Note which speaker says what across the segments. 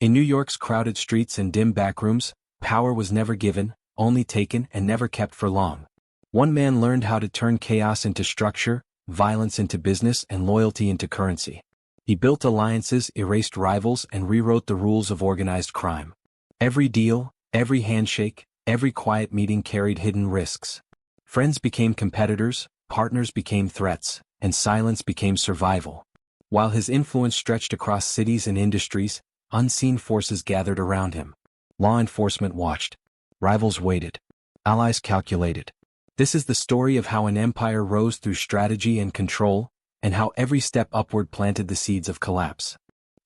Speaker 1: In New York's crowded streets and dim backrooms, power was never given, only taken and never kept for long. One man learned how to turn chaos into structure, violence into business, and loyalty into currency. He built alliances, erased rivals, and rewrote the rules of organized crime. Every deal, every handshake, every quiet meeting carried hidden risks. Friends became competitors, partners became threats, and silence became survival. While his influence stretched across cities and industries, unseen forces gathered around him. Law enforcement watched. Rivals waited. Allies calculated. This is the story of how an empire rose through strategy and control, and how every step upward planted the seeds of collapse.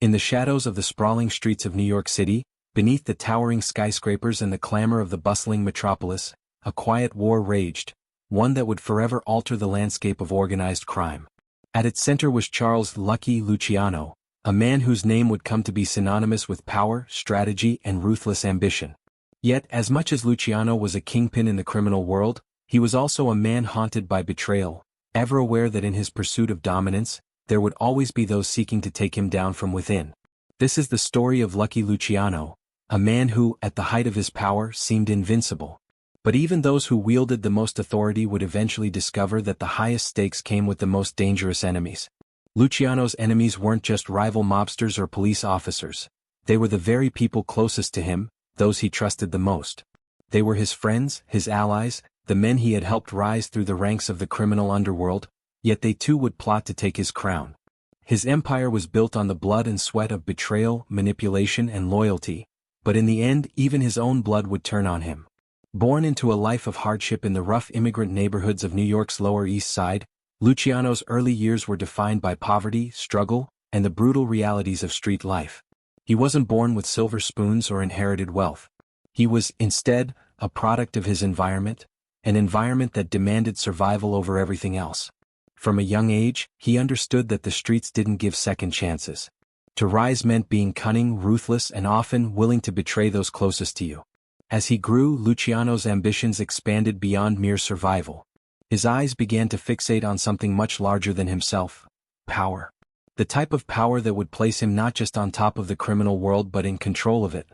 Speaker 1: In the shadows of the sprawling streets of New York City, beneath the towering skyscrapers and the clamor of the bustling metropolis, a quiet war raged, one that would forever alter the landscape of organized crime. At its center was Charles Lucky Luciano, a man whose name would come to be synonymous with power, strategy, and ruthless ambition. Yet, as much as Luciano was a kingpin in the criminal world, he was also a man haunted by betrayal, ever aware that in his pursuit of dominance, there would always be those seeking to take him down from within. This is the story of Lucky Luciano, a man who, at the height of his power, seemed invincible. But even those who wielded the most authority would eventually discover that the highest stakes came with the most dangerous enemies. Luciano's enemies weren't just rival mobsters or police officers. They were the very people closest to him, those he trusted the most. They were his friends, his allies, the men he had helped rise through the ranks of the criminal underworld, yet they too would plot to take his crown. His empire was built on the blood and sweat of betrayal, manipulation, and loyalty, but in the end even his own blood would turn on him. Born into a life of hardship in the rough immigrant neighborhoods of New York's Lower East Side, Luciano's early years were defined by poverty, struggle, and the brutal realities of street life. He wasn't born with silver spoons or inherited wealth. He was, instead, a product of his environment, an environment that demanded survival over everything else. From a young age, he understood that the streets didn't give second chances. To rise meant being cunning, ruthless, and often willing to betray those closest to you. As he grew, Luciano's ambitions expanded beyond mere survival. His eyes began to fixate on something much larger than himself: power. The type of power that would place him not just on top of the criminal world but in control of it.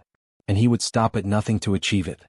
Speaker 1: And he would stop at nothing to achieve it.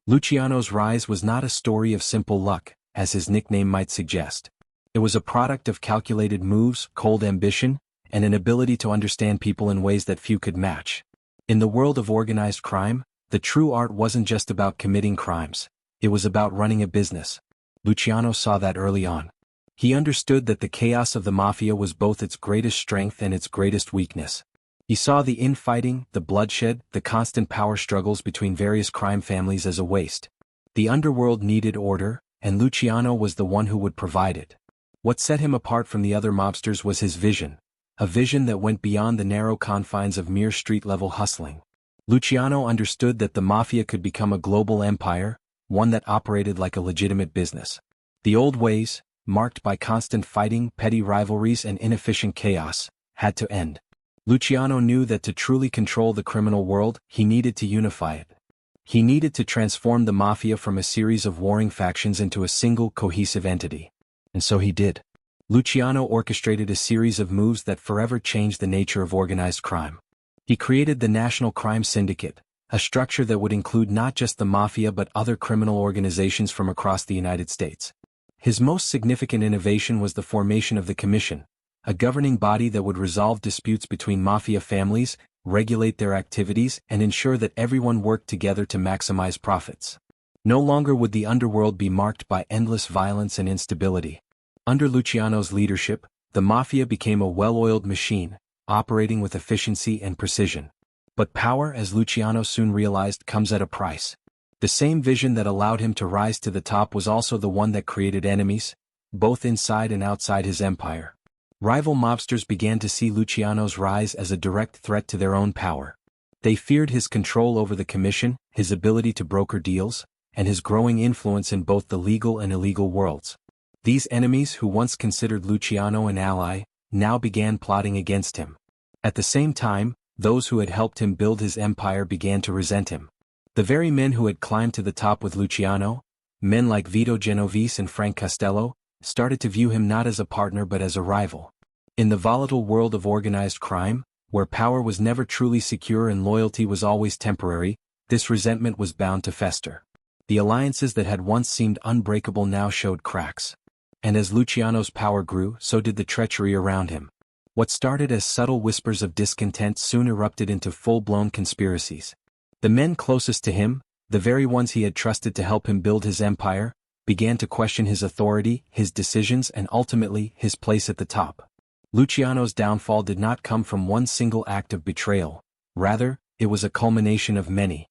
Speaker 1: Luciano's rise was not a story of simple luck, as his nickname might suggest. It was a product of calculated moves, cold ambition, and an ability to understand people in ways that few could match. In the world of organized crime, the true art wasn't just about committing crimes, it was about running a business. Luciano saw that early on. He understood that the chaos of the Mafia was both its greatest strength and its greatest weakness. He saw the infighting, the bloodshed, the constant power struggles between various crime families as a waste. The underworld needed order, and Luciano was the one who would provide it. What set him apart from the other mobsters was his vision, a vision that went beyond the narrow confines of mere street-level hustling. Luciano understood that the Mafia could become a global empire, one that operated like a legitimate business. The old ways, marked by constant fighting, petty rivalries, and inefficient chaos, had to end. Luciano knew that to truly control the criminal world, he needed to unify it. He needed to transform the Mafia from a series of warring factions into a single, cohesive entity. And so he did. Luciano orchestrated a series of moves that forever changed the nature of organized crime. He created the National Crime Syndicate, a structure that would include not just the Mafia but other criminal organizations from across the United States. His most significant innovation was the formation of the Commission, a governing body that would resolve disputes between Mafia families, regulate their activities, and ensure that everyone worked together to maximize profits. No longer would the underworld be marked by endless violence and instability. Under Luciano's leadership, the Mafia became a well-oiled machine, operating with efficiency and precision. But power, as Luciano soon realized, comes at a price. The same vision that allowed him to rise to the top was also the one that created enemies, both inside and outside his empire. Rival mobsters began to see Luciano's rise as a direct threat to their own power. They feared his control over the commission, his ability to broker deals, and his growing influence in both the legal and illegal worlds. These enemies, who once considered Luciano an ally, now began plotting against him. At the same time, those who had helped him build his empire began to resent him. The very men who had climbed to the top with Luciano, men like Vito Genovese and Frank Costello, started to view him not as a partner but as a rival. In the volatile world of organized crime, Where power was never truly secure and loyalty was always temporary, this resentment was bound to fester. The alliances that had once seemed unbreakable now showed cracks. And as Luciano's power grew, so did the treachery around him. What started as subtle whispers of discontent soon erupted into full-blown conspiracies. The men closest to him, the very ones he had trusted to help him build his empire, began to question his authority, his decisions, and ultimately, his place at the top. Luciano's downfall did not come from one single act of betrayal. Rather, it was a culmination of many.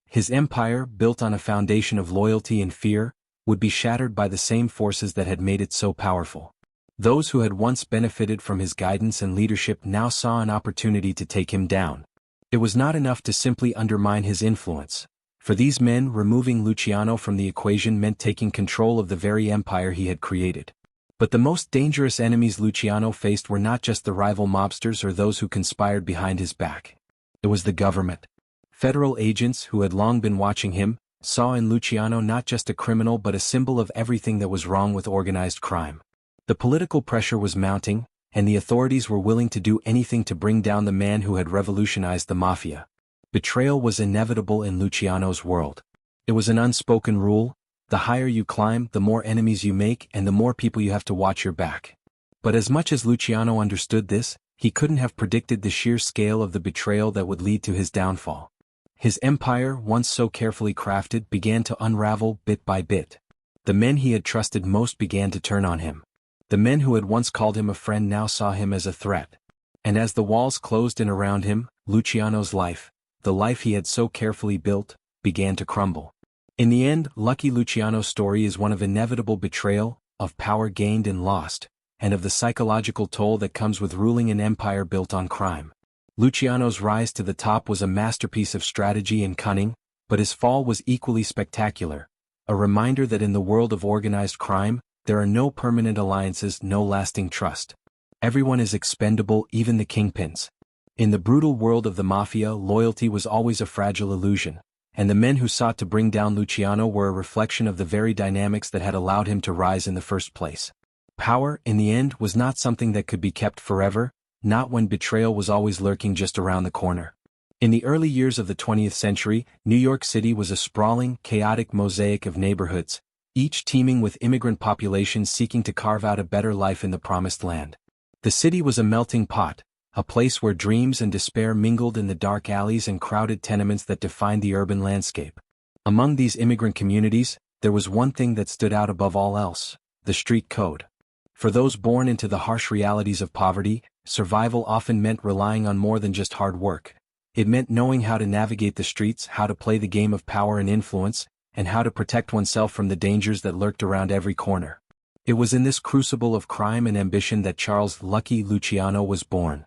Speaker 1: His empire, built on a foundation of loyalty and fear, would be shattered by the same forces that had made it so powerful. Those who had once benefited from his guidance and leadership now saw an opportunity to take him down. It was not enough to simply undermine his influence. For these men, removing Luciano from the equation meant taking control of the very empire he had created. But the most dangerous enemies Luciano faced were not just the rival mobsters or those who conspired behind his back. It was the government. Federal agents who had long been watching him saw in Luciano not just a criminal but a symbol of everything that was wrong with organized crime. The political pressure was mounting, and the authorities were willing to do anything to bring down the man who had revolutionized the Mafia. Betrayal was inevitable in Luciano's world. It was an unspoken rule: the higher you climb, the more enemies you make and the more people you have to watch your back. But as much as Luciano understood this, he couldn't have predicted the sheer scale of the betrayal that would lead to his downfall. His empire, once so carefully crafted, began to unravel bit by bit. The men he had trusted most began to turn on him. The men who had once called him a friend now saw him as a threat. And as the walls closed in around him, Luciano's life, the life he had so carefully built, began to crumble. In the end, Lucky Luciano's story is one of inevitable betrayal, of power gained and lost, and of the psychological toll that comes with ruling an empire built on crime. Luciano's rise to the top was a masterpiece of strategy and cunning, but his fall was equally spectacular, a reminder that in the world of organized crime, there are no permanent alliances, no lasting trust. Everyone is expendable, even the kingpins. In the brutal world of the Mafia, loyalty was always a fragile illusion, and the men who sought to bring down Luciano were a reflection of the very dynamics that had allowed him to rise in the first place. Power, in the end, was not something that could be kept forever, not when betrayal was always lurking just around the corner. In the early years of the 20th century, New York City was a sprawling, chaotic mosaic of neighborhoods, each teeming with immigrant populations seeking to carve out a better life in the promised land. The city was a melting pot, a place where dreams and despair mingled in the dark alleys and crowded tenements that defined the urban landscape. Among these immigrant communities, there was one thing that stood out above all else: the street code. For those born into the harsh realities of poverty, survival often meant relying on more than just hard work. It meant knowing how to navigate the streets, how to play the game of power and influence, and how to protect oneself from the dangers that lurked around every corner. It was in this crucible of crime and ambition that Charles Lucky Luciano was born.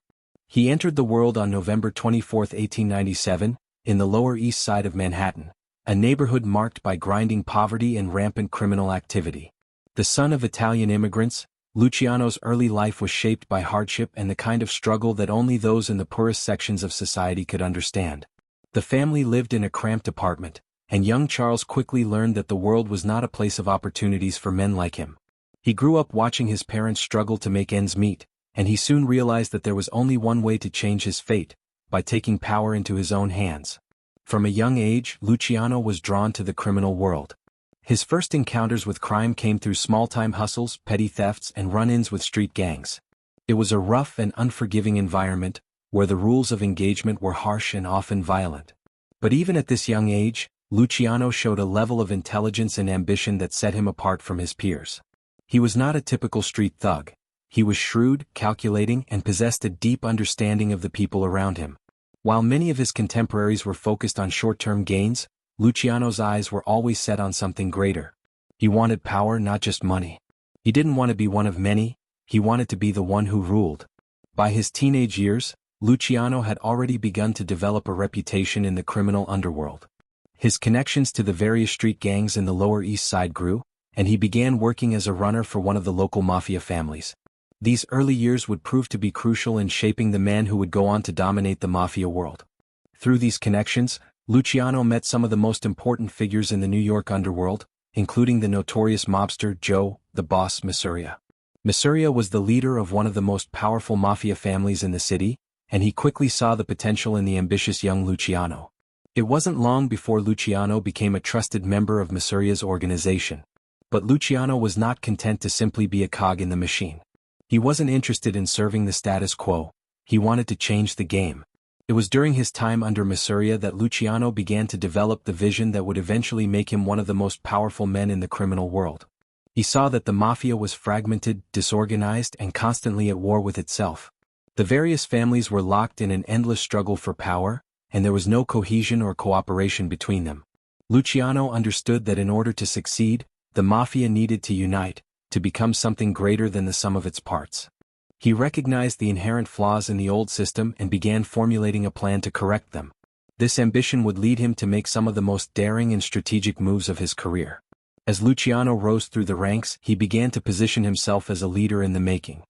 Speaker 1: He entered the world on November 24, 1897, in the Lower East Side of Manhattan, a neighborhood marked by grinding poverty and rampant criminal activity. The son of Italian immigrants, Luciano's early life was shaped by hardship and the kind of struggle that only those in the poorest sections of society could understand. The family lived in a cramped apartment, and young Charles quickly learned that the world was not a place of opportunities for men like him. He grew up watching his parents struggle to make ends meet, and he soon realized that there was only one way to change his fate: by taking power into his own hands. From a young age, Luciano was drawn to the criminal world. His first encounters with crime came through small-time hustles, petty thefts, and run-ins with street gangs. It was a rough and unforgiving environment, where the rules of engagement were harsh and often violent. But even at this young age, Luciano showed a level of intelligence and ambition that set him apart from his peers. He was not a typical street thug. He was shrewd, calculating, and possessed a deep understanding of the people around him. While many of his contemporaries were focused on short-term gains, Luciano's eyes were always set on something greater. He wanted power, not just money. He didn't want to be one of many, he wanted to be the one who ruled. By his teenage years, Luciano had already begun to develop a reputation in the criminal underworld. His connections to the various street gangs in the Lower East Side grew, and he began working as a runner for one of the local mafia families. These early years would prove to be crucial in shaping the man who would go on to dominate the mafia world. Through these connections, Luciano met some of the most important figures in the New York underworld, including the notorious mobster Joe, the Boss Masuria. Masuria was the leader of one of the most powerful mafia families in the city, and he quickly saw the potential in the ambitious young Luciano. It wasn't long before Luciano became a trusted member of Masuria's organization. But Luciano was not content to simply be a cog in the machine. He wasn't interested in serving the status quo, he wanted to change the game. It was during his time under Masuria that Luciano began to develop the vision that would eventually make him one of the most powerful men in the criminal world. He saw that the Mafia was fragmented, disorganized, and constantly at war with itself. The various families were locked in an endless struggle for power, and there was no cohesion or cooperation between them. Luciano understood that in order to succeed, the Mafia needed to unite, to become something greater than the sum of its parts. He recognized the inherent flaws in the old system and began formulating a plan to correct them. This ambition would lead him to make some of the most daring and strategic moves of his career. As Luciano rose through the ranks, he began to position himself as a leader in the making.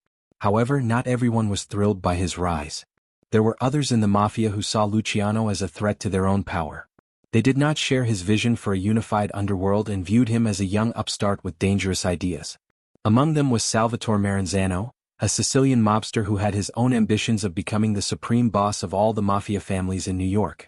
Speaker 1: However, not everyone was thrilled by his rise. There were others in the Mafia who saw Luciano as a threat to their own power. They did not share his vision for a unified underworld and viewed him as a young upstart with dangerous ideas. Among them was Salvatore Maranzano, a Sicilian mobster who had his own ambitions of becoming the supreme boss of all the Mafia families in New York.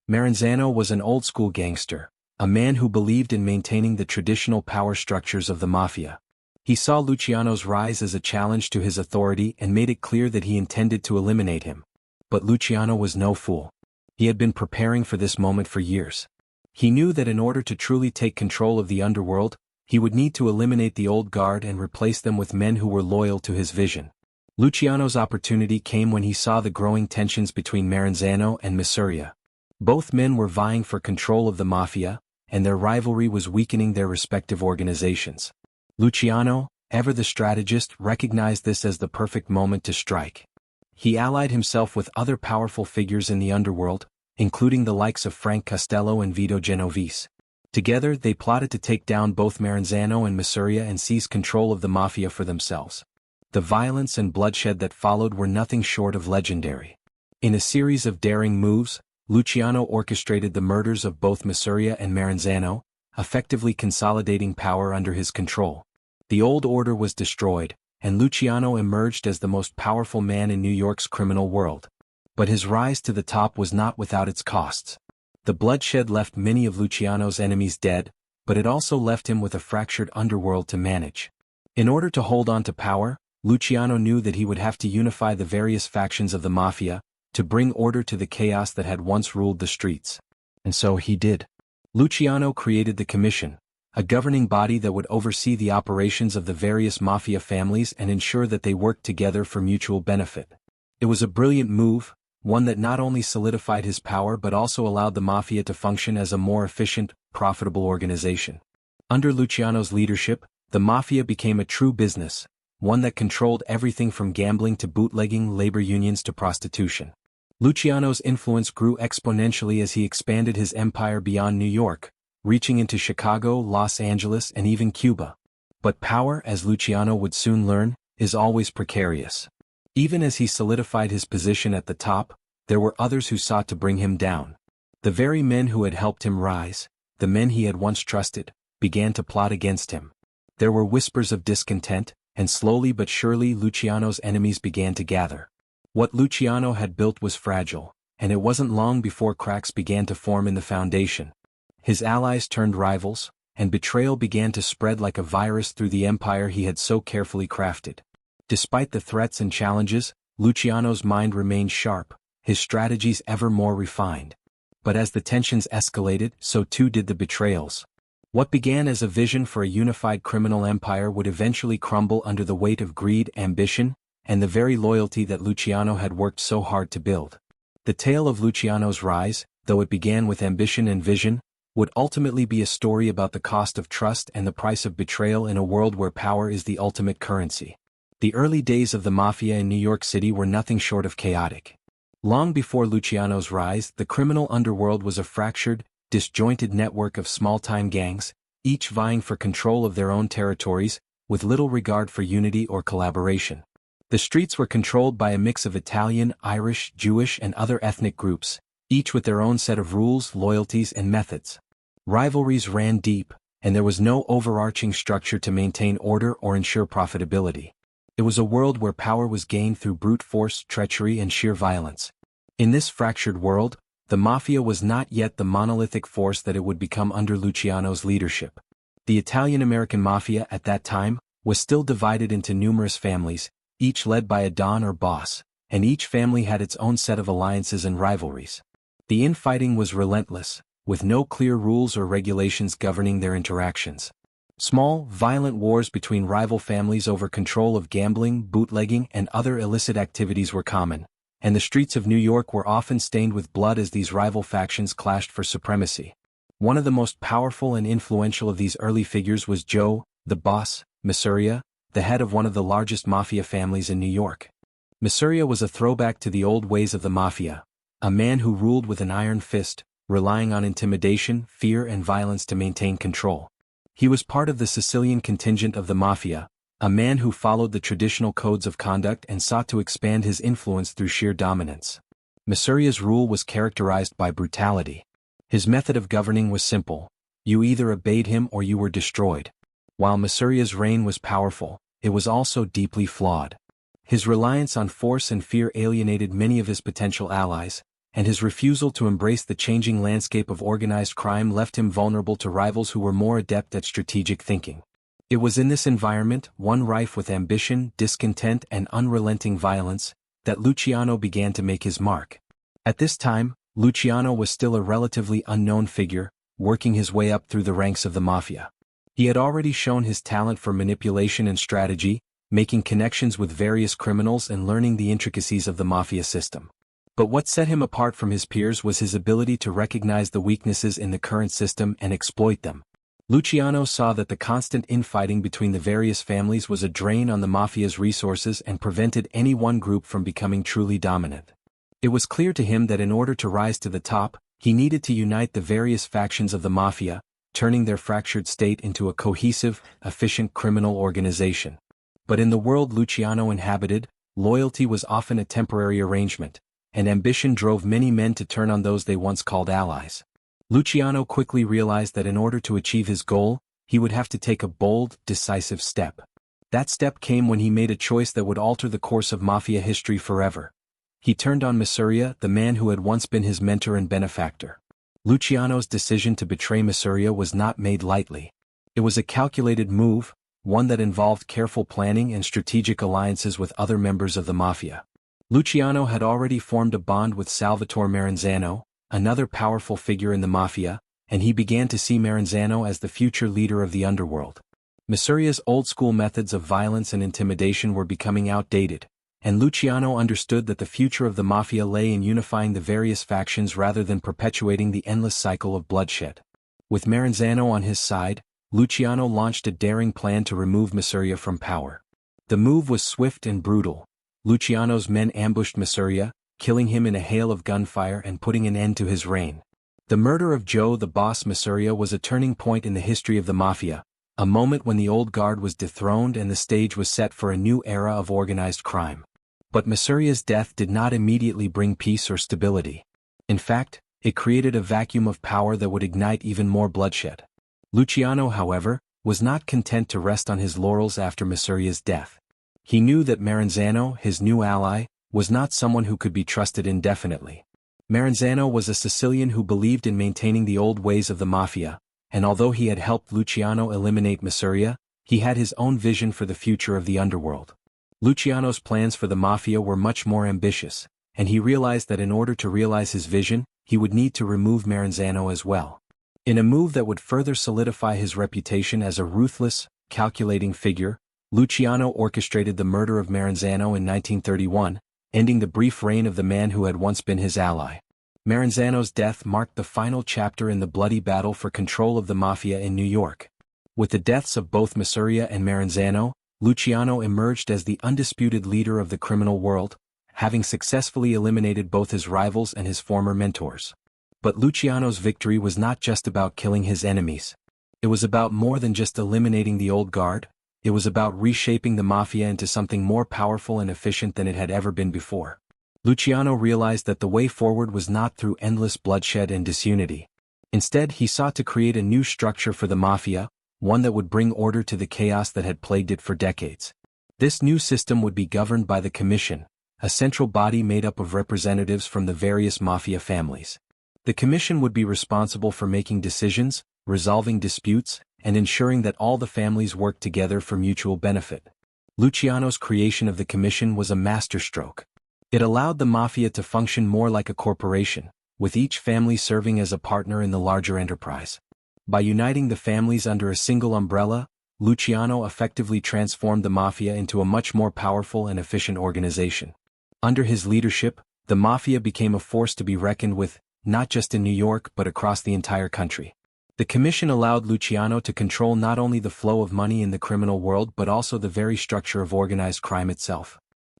Speaker 1: Maranzano was an old-school gangster, a man who believed in maintaining the traditional power structures of the Mafia. He saw Luciano's rise as a challenge to his authority and made it clear that he intended to eliminate him. But Luciano was no fool. He had been preparing for this moment for years. He knew that in order to truly take control of the underworld, he would need to eliminate the old guard and replace them with men who were loyal to his vision. Luciano's opportunity came when he saw the growing tensions between Maranzano and Masuria. Both men were vying for control of the Mafia, and their rivalry was weakening their respective organizations. Luciano, ever the strategist, recognized this as the perfect moment to strike. He allied himself with other powerful figures in the underworld, including the likes of Frank Costello and Vito Genovese. Together, they plotted to take down both Maranzano and Masuria and seize control of the Mafia for themselves. The violence and bloodshed that followed were nothing short of legendary. In a series of daring moves, Luciano orchestrated the murders of both Masuria and Maranzano, effectively consolidating power under his control. The old order was destroyed, and Luciano emerged as the most powerful man in New York's criminal world. But his rise to the top was not without its costs. The bloodshed left many of Luciano's enemies dead, but it also left him with a fractured underworld to manage. In order to hold on to power, Luciano knew that he would have to unify the various factions of the Mafia, to bring order to the chaos that had once ruled the streets. And so he did. Luciano created the Commission, a governing body that would oversee the operations of the various Mafia families and ensure that they worked together for mutual benefit. It was a brilliant move, one that not only solidified his power but also allowed the Mafia to function as a more efficient, profitable organization. Under Luciano's leadership, the Mafia became a true business, one that controlled everything from gambling to bootlegging, labor unions to prostitution. Luciano's influence grew exponentially as he expanded his empire beyond New York, reaching into Chicago, Los Angeles, and even Cuba. But power, as Luciano would soon learn, is always precarious. Even as he solidified his position at the top, there were others who sought to bring him down. The very men who had helped him rise, the men he had once trusted, began to plot against him. There were whispers of discontent, and slowly but surely Luciano's enemies began to gather. What Luciano had built was fragile, and it wasn't long before cracks began to form in the foundation. His allies turned rivals, and betrayal began to spread like a virus through the empire he had so carefully crafted. Despite the threats and challenges, Luciano's mind remained sharp, his strategies ever more refined. But as the tensions escalated, so too did the betrayals. What began as a vision for a unified criminal empire would eventually crumble under the weight of greed, ambition, and the very loyalty that Luciano had worked so hard to build. The tale of Luciano's rise, though it began with ambition and vision, would ultimately be a story about the cost of trust and the price of betrayal in a world where power is the ultimate currency. The early days of the Mafia in New York City were nothing short of chaotic. Long before Luciano's rise, the criminal underworld was a fractured, disjointed network of small-time gangs, each vying for control of their own territories, with little regard for unity or collaboration. The streets were controlled by a mix of Italian, Irish, Jewish, and other ethnic groups, each with their own set of rules, loyalties, and methods. Rivalries ran deep, and there was no overarching structure to maintain order or ensure profitability. It was a world where power was gained through brute force, treachery, and sheer violence. In this fractured world, the Mafia was not yet the monolithic force that it would become under Luciano's leadership. The Italian-American Mafia at that time was still divided into numerous families, each led by a don or boss, and each family had its own set of alliances and rivalries. The infighting was relentless, with no clear rules or regulations governing their interactions. Small, violent wars between rival families over control of gambling, bootlegging, and other illicit activities were common, and the streets of New York were often stained with blood as these rival factions clashed for supremacy. One of the most powerful and influential of these early figures was Joe, the boss, Masuria, the head of one of the largest mafia families in New York. Masuria was a throwback to the old ways of the Mafia, a man who ruled with an iron fist, relying on intimidation, fear, and violence to maintain control. He was part of the Sicilian contingent of the Mafia, a man who followed the traditional codes of conduct and sought to expand his influence through sheer dominance. Masuria's rule was characterized by brutality. His method of governing was simple: you either obeyed him or you were destroyed. While Masuria's reign was powerful, it was also deeply flawed. His reliance on force and fear alienated many of his potential allies, and his refusal to embrace the changing landscape of organized crime left him vulnerable to rivals who were more adept at strategic thinking. It was in this environment, one rife with ambition, discontent, and unrelenting violence, that Luciano began to make his mark. At this time, Luciano was still a relatively unknown figure, working his way up through the ranks of the Mafia. He had already shown his talent for manipulation and strategy, making connections with various criminals and learning the intricacies of the Mafia system. But what set him apart from his peers was his ability to recognize the weaknesses in the current system and exploit them. Luciano saw that the constant infighting between the various families was a drain on the Mafia's resources and prevented any one group from becoming truly dominant. It was clear to him that in order to rise to the top, he needed to unite the various factions of the Mafia, turning their fractured state into a cohesive, efficient criminal organization. But in the world Luciano inhabited, loyalty was often a temporary arrangement, and ambition drove many men to turn on those they once called allies. Luciano quickly realized that in order to achieve his goal, he would have to take a bold, decisive step. That step came when he made a choice that would alter the course of Mafia history forever. He turned on Masuria, the man who had once been his mentor and benefactor. Luciano's decision to betray Masuria was not made lightly. It was a calculated move, one that involved careful planning and strategic alliances with other members of the Mafia. Luciano had already formed a bond with Salvatore Maranzano, another powerful figure in the Mafia, and he began to see Maranzano as the future leader of the underworld. Masuria's old-school methods of violence and intimidation were becoming outdated, and Luciano understood that the future of the Mafia lay in unifying the various factions rather than perpetuating the endless cycle of bloodshed. With Maranzano on his side, Luciano launched a daring plan to remove Masuria from power. The move was swift and brutal. Luciano's men ambushed Masuria, killing him in a hail of gunfire and putting an end to his reign. The murder of Joe the boss Masuria was a turning point in the history of the Mafia, a moment when the old guard was dethroned and the stage was set for a new era of organized crime. But Masuria's death did not immediately bring peace or stability. In fact, it created a vacuum of power that would ignite even more bloodshed. Luciano, however, was not content to rest on his laurels after Masuria's death. He knew that Maranzano, his new ally, was not someone who could be trusted indefinitely. Maranzano was a Sicilian who believed in maintaining the old ways of the Mafia, and although he had helped Luciano eliminate Masuria, he had his own vision for the future of the underworld. Luciano's plans for the Mafia were much more ambitious, and he realized that in order to realize his vision, he would need to remove Maranzano as well. In a move that would further solidify his reputation as a ruthless, calculating figure, Luciano orchestrated the murder of Maranzano in 1931, ending the brief reign of the man who had once been his ally. Maranzano's death marked the final chapter in the bloody battle for control of the Mafia in New York. With the deaths of both Masuria and Maranzano, Luciano emerged as the undisputed leader of the criminal world, having successfully eliminated both his rivals and his former mentors. But Luciano's victory was not just about killing his enemies. It was about more than just eliminating the old guard. It was about reshaping the Mafia into something more powerful and efficient than it had ever been before. Luciano realized that the way forward was not through endless bloodshed and disunity. Instead, he sought to create a new structure for the Mafia, one that would bring order to the chaos that had plagued it for decades. This new system would be governed by the Commission, a central body made up of representatives from the various mafia families. The Commission would be responsible for making decisions, resolving disputes, and ensuring that all the families worked together for mutual benefit. Luciano's creation of the Commission was a masterstroke. It allowed the Mafia to function more like a corporation, with each family serving as a partner in the larger enterprise. By uniting the families under a single umbrella, Luciano effectively transformed the Mafia into a much more powerful and efficient organization. Under his leadership, the Mafia became a force to be reckoned with, not just in New York but across the entire country. The Commission allowed Luciano to control not only the flow of money in the criminal world but also the very structure of organized crime itself.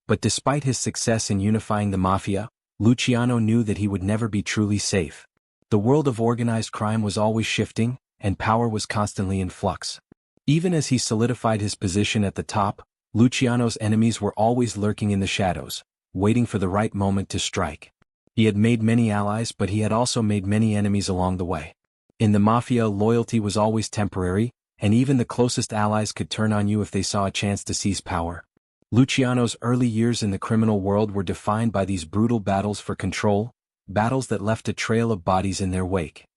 Speaker 1: But despite his success in unifying the Mafia, Luciano knew that he would never be truly safe. The world of organized crime was always shifting, and power was constantly in flux. Even as he solidified his position at the top, Luciano's enemies were always lurking in the shadows, waiting for the right moment to strike. He had made many allies, but he had also made many enemies along the way. In the Mafia, loyalty was always temporary, and even the closest allies could turn on you if they saw a chance to seize power. Luciano's early years in the criminal world were defined by these brutal battles for control, battles that left a trail of bodies in their wake.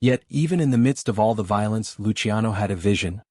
Speaker 1: Yet, even in the midst of all the violence, Luciano had a vision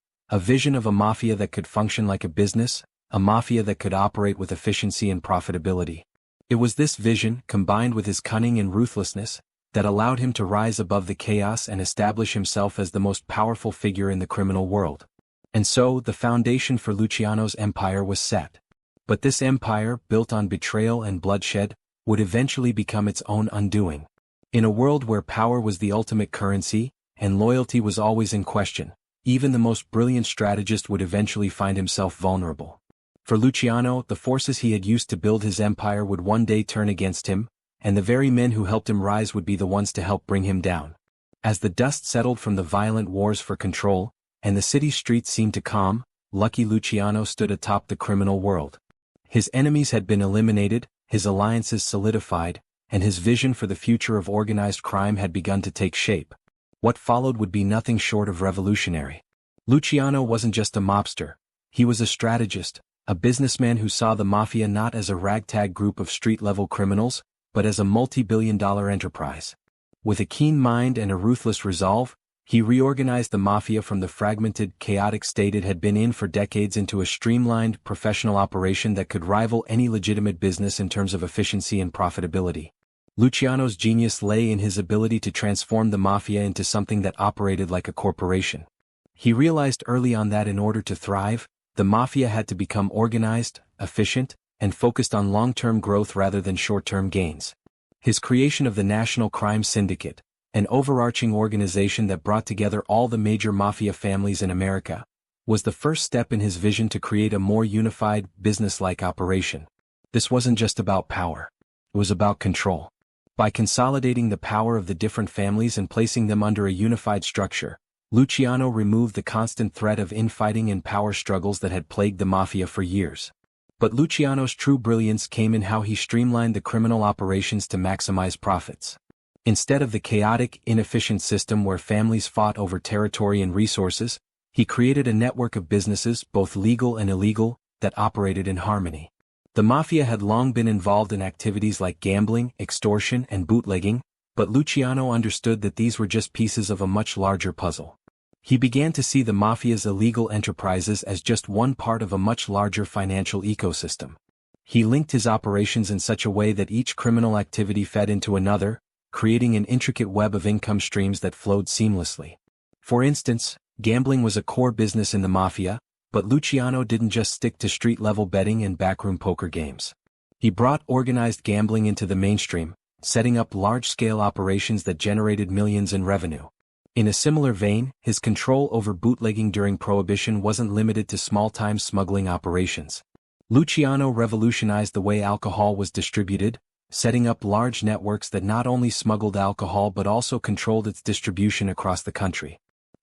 Speaker 1: of a Mafia that could function like a business, a Mafia that could operate with efficiency and profitability. It was this vision, combined with his cunning and ruthlessness, that allowed him to rise above the chaos and establish himself as the most powerful figure in the criminal world. And so, the foundation for Luciano's empire was set. But this empire, built on betrayal and bloodshed, would eventually become its own undoing. In a world where power was the ultimate currency, and loyalty was always in question, even the most brilliant strategist would eventually find himself vulnerable. For Luciano, the forces he had used to build his empire would one day turn against him, and the very men who helped him rise would be the ones to help bring him down. As the dust settled from the violent wars for control, and the city streets seemed to calm, Lucky Luciano stood atop the criminal world. His enemies had been eliminated, his alliances solidified, and his vision for the future of organized crime had begun to take shape. What followed would be nothing short of revolutionary. Luciano wasn't just a mobster. He was a strategist, a businessman who saw the Mafia not as a ragtag group of street-level criminals, but as a multi-billion-dollar enterprise. With a keen mind and a ruthless resolve, he reorganized the Mafia from the fragmented, chaotic state it had been in for decades into a streamlined, professional operation that could rival any legitimate business in terms of efficiency and profitability. Luciano's genius lay in his ability to transform the Mafia into something that operated like a corporation. He realized early on that in order to thrive, the Mafia had to become organized, efficient, and focused on long-term growth rather than short-term gains. His creation of the National Crime Syndicate, an overarching organization that brought together all the major Mafia families in America, was the first step in his vision to create a more unified, business-like operation. This wasn't just about power. It was about control. By consolidating the power of the different families and placing them under a unified structure, Luciano removed the constant threat of infighting and power struggles that had plagued the Mafia for years. But Luciano's true brilliance came in how he streamlined the criminal operations to maximize profits. Instead of the chaotic, inefficient system where families fought over territory and resources, he created a network of businesses, both legal and illegal, that operated in harmony. The Mafia had long been involved in activities like gambling, extortion, and bootlegging, but Luciano understood that these were just pieces of a much larger puzzle. He began to see the Mafia's illegal enterprises as just one part of a much larger financial ecosystem. He linked his operations in such a way that each criminal activity fed into another, creating an intricate web of income streams that flowed seamlessly. For instance, gambling was a core business in the Mafia, but Luciano didn't just stick to street-level betting and backroom poker games. He brought organized gambling into the mainstream, setting up large-scale operations that generated millions in revenue. In a similar vein, his control over bootlegging during Prohibition wasn't limited to small-time smuggling operations. Luciano revolutionized the way alcohol was distributed, setting up large networks that not only smuggled alcohol but also controlled its distribution across the country.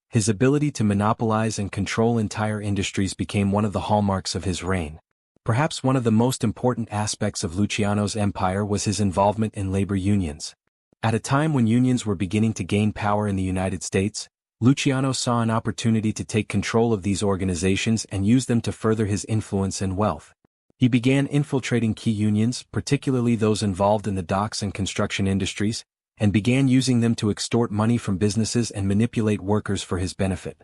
Speaker 1: His ability to monopolize and control entire industries became one of the hallmarks of his reign. Perhaps one of the most important aspects of Luciano's empire was his involvement in labor unions. At a time when unions were beginning to gain power in the United States, Luciano saw an opportunity to take control of these organizations and use them to further his influence and wealth. He began infiltrating key unions, particularly those involved in the docks and construction industries, and began using them to extort money from businesses and manipulate workers for his benefit.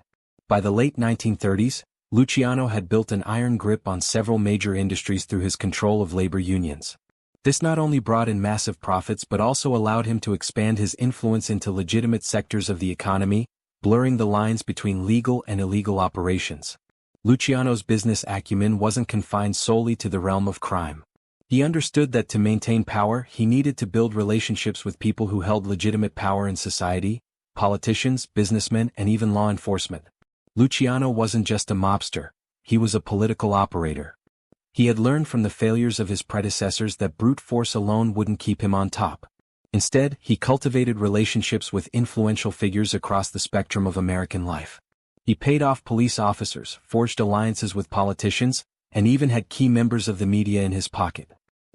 Speaker 1: By the late 1930s, Luciano had built an iron grip on several major industries through his control of labor unions. This not only brought in massive profits but also allowed him to expand his influence into legitimate sectors of the economy, blurring the lines between legal and illegal operations. Luciano's business acumen wasn't confined solely to the realm of crime. He understood that to maintain power he needed to build relationships with people who held legitimate power in society, politicians, businessmen, and even law enforcement. Luciano wasn't just a mobster, he was a political operator. He had learned from the failures of his predecessors that brute force alone wouldn't keep him on top. Instead, he cultivated relationships with influential figures across the spectrum of American life. He paid off police officers, forged alliances with politicians, and even had key members of the media in his pocket.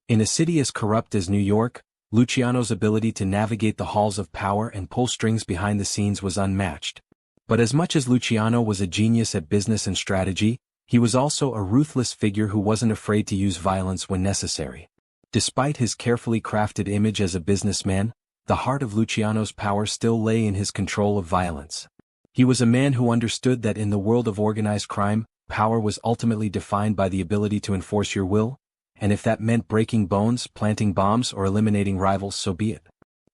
Speaker 1: In a city as corrupt as New York, Luciano's ability to navigate the halls of power and pull strings behind the scenes was unmatched. But as much as Luciano was a genius at business and strategy, he was also a ruthless figure who wasn't afraid to use violence when necessary. Despite his carefully crafted image as a businessman, the heart of Luciano's power still lay in his control of violence. He was a man who understood that in the world of organized crime, power was ultimately defined by the ability to enforce your will, and if that meant breaking bones, planting bombs, or eliminating rivals, so be it.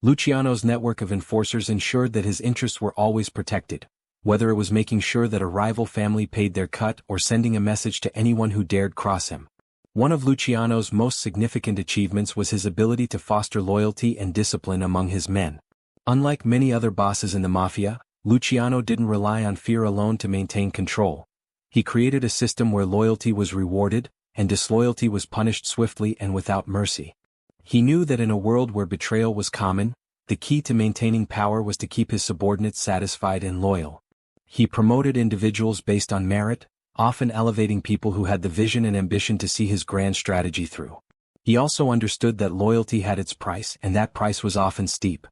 Speaker 1: Luciano's network of enforcers ensured that his interests were always protected, whether it was making sure that a rival family paid their cut or sending a message to anyone who dared cross him. One of Luciano's most significant achievements was his ability to foster loyalty and discipline among his men. Unlike many other bosses in the Mafia, Luciano didn't rely on fear alone to maintain control. He created a system where loyalty was rewarded, and disloyalty was punished swiftly and without mercy. He knew that in a world where betrayal was common, the key to maintaining power was to keep his subordinates satisfied and loyal. He promoted individuals based on merit, often elevating people who had the vision and ambition to see his grand strategy through. He also understood that loyalty had its price, and that price was often steep.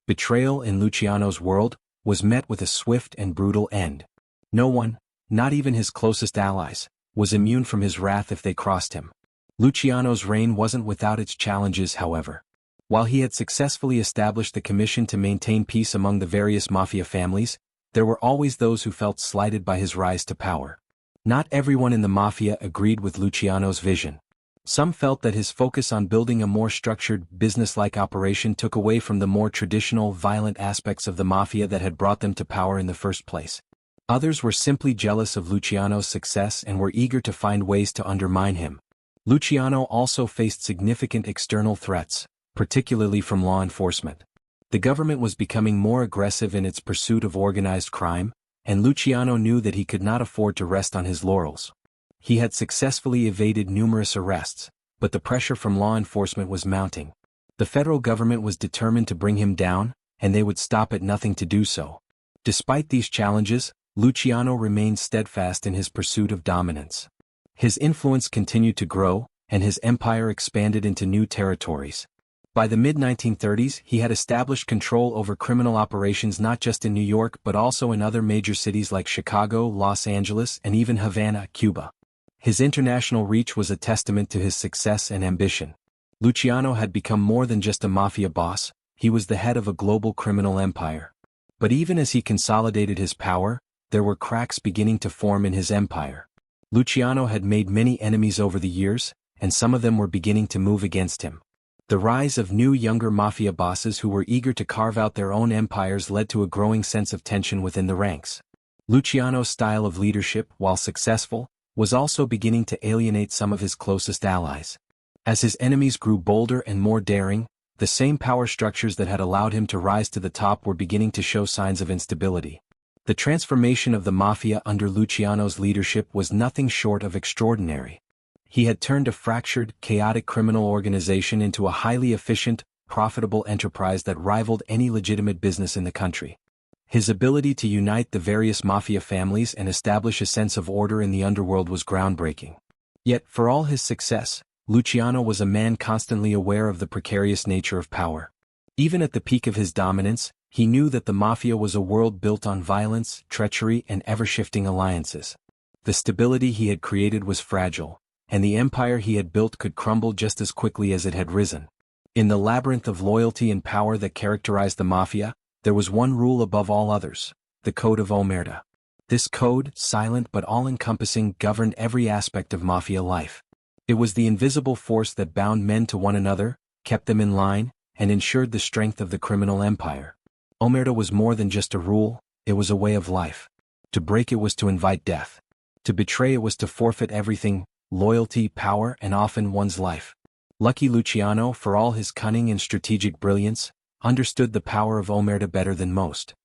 Speaker 1: Betrayal in Luciano's world was met with a swift and brutal end. No one, not even his closest allies, was immune from his wrath if they crossed him. Luciano's reign wasn't without its challenges, however. While he had successfully established the commission to maintain peace among the various mafia families, there were always those who felt slighted by his rise to power. Not everyone in the mafia agreed with Luciano's vision. Some felt that his focus on building a more structured, business-like operation took away from the more traditional, violent aspects of the mafia that had brought them to power in the first place. Others were simply jealous of Luciano's success and were eager to find ways to undermine him. Luciano also faced significant external threats, particularly from law enforcement. The government was becoming more aggressive in its pursuit of organized crime, and Luciano knew that he could not afford to rest on his laurels. He had successfully evaded numerous arrests, but the pressure from law enforcement was mounting. The federal government was determined to bring him down, and they would stop at nothing to do so. Despite these challenges, Luciano remained steadfast in his pursuit of dominance. His influence continued to grow, and his empire expanded into new territories. By the mid-1930s, he had established control over criminal operations not just in New York but also in other major cities like Chicago, Los Angeles, and even Havana, Cuba. His international reach was a testament to his success and ambition. Luciano had become more than just a mafia boss, he was the head of a global criminal empire. But even as he consolidated his power, there were cracks beginning to form in his empire. Luciano had made many enemies over the years, and some of them were beginning to move against him. The rise of new younger mafia bosses who were eager to carve out their own empires led to a growing sense of tension within the ranks. Luciano's style of leadership, while successful, was also beginning to alienate some of his closest allies. As his enemies grew bolder and more daring, the same power structures that had allowed him to rise to the top were beginning to show signs of instability. The transformation of the mafia under Luciano's leadership was nothing short of extraordinary. He had turned a fractured, chaotic criminal organization into a highly efficient, profitable enterprise that rivaled any legitimate business in the country. His ability to unite the various mafia families and establish a sense of order in the underworld was groundbreaking. Yet, for all his success, Luciano was a man constantly aware of the precarious nature of power. Even at the peak of his dominance, He knew that the Mafia was a world built on violence, treachery, and ever-shifting alliances. The stability he had created was fragile, and the empire he had built could crumble just as quickly as it had risen. In the labyrinth of loyalty and power that characterized the Mafia, there was one rule above all others: the Code of Omerta. This code, silent but all-encompassing, governed every aspect of Mafia life. It was the invisible force that bound men to one another, kept them in line, and ensured the strength of the criminal empire. Omerta was more than just a rule, it was a way of life. To break it was to invite death. To betray it was to forfeit everything: loyalty, power, and often one's life. Lucky Luciano, for all his cunning and strategic brilliance, understood the power of Omerta better than most.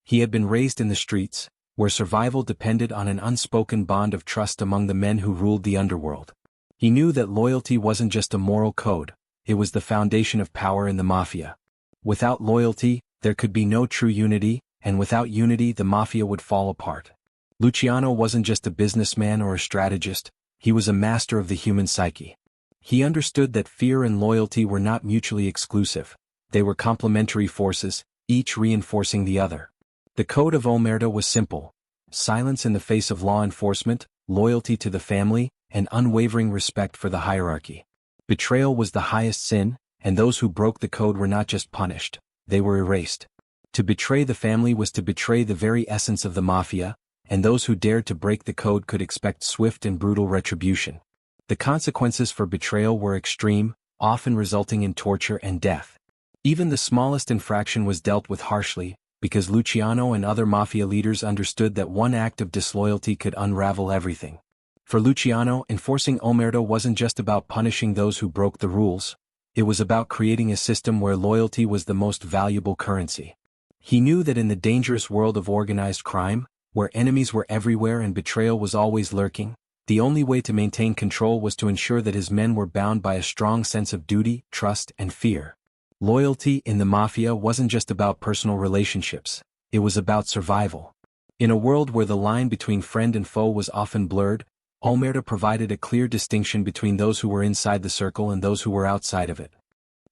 Speaker 1: He had been raised in the streets, where survival depended on an unspoken bond of trust among the men who ruled the underworld. He knew that loyalty wasn't just a moral code, it was the foundation of power in the Mafia. Without loyalty, there could be no true unity, and without unity the Mafia would fall apart. Luciano wasn't just a businessman or a strategist, he was a master of the human psyche. He understood that fear and loyalty were not mutually exclusive, they were complementary forces, each reinforcing the other. The Code of Omerta was simple: silence in the face of law enforcement, loyalty to the family, and unwavering respect for the hierarchy. Betrayal was the highest sin, and those who broke the code were not just punished, they were erased. To betray the family was to betray the very essence of the Mafia, and those who dared to break the code could expect swift and brutal retribution. The consequences for betrayal were extreme, often resulting in torture and death. Even the smallest infraction was dealt with harshly, because Luciano and other Mafia leaders understood that one act of disloyalty could unravel everything. For Luciano, enforcing Omerta wasn't just about punishing those who broke the rules, it was about creating a system where loyalty was the most valuable currency. He knew that in the dangerous world of organized crime, where enemies were everywhere and betrayal was always lurking, the only way to maintain control was to ensure that his men were bound by a strong sense of duty, trust, and fear. Loyalty in the Mafia wasn't just about personal relationships, it was about survival. In a world where the line between friend and foe was often blurred, Omerta provided a clear distinction between those who were inside the circle and those who were outside of it.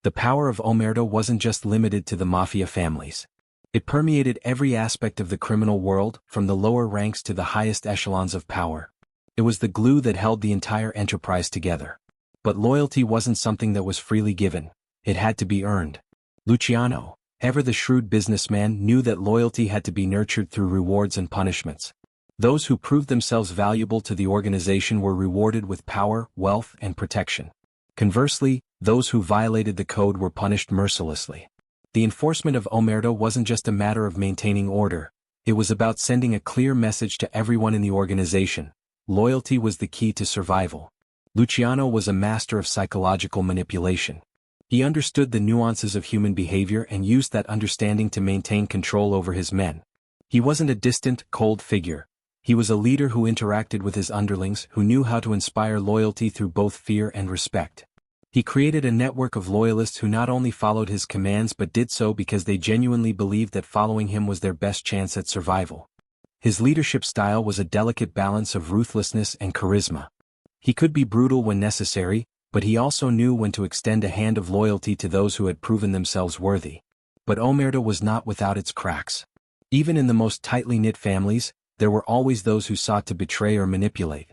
Speaker 1: The power of Omerta wasn't just limited to the Mafia families. It permeated every aspect of the criminal world, from the lower ranks to the highest echelons of power. It was the glue that held the entire enterprise together. But loyalty wasn't something that was freely given, it had to be earned. Luciano, ever the shrewd businessman, knew that loyalty had to be nurtured through rewards and punishments. Those who proved themselves valuable to the organization were rewarded with power, wealth, and protection. Conversely, those who violated the code were punished mercilessly. The enforcement of Omerta wasn't just a matter of maintaining order, it was about sending a clear message to everyone in the organization: loyalty was the key to survival. Luciano was a master of psychological manipulation. He understood the nuances of human behavior and used that understanding to maintain control over his men. He wasn't a distant, cold figure. He was a leader who interacted with his underlings, who knew how to inspire loyalty through both fear and respect. He created a network of loyalists who not only followed his commands but did so because they genuinely believed that following him was their best chance at survival. His leadership style was a delicate balance of ruthlessness and charisma. He could be brutal when necessary, but he also knew when to extend a hand of loyalty to those who had proven themselves worthy. But Omerta was not without its cracks. Even in the most tightly knit families, there were always those who sought to betray or manipulate.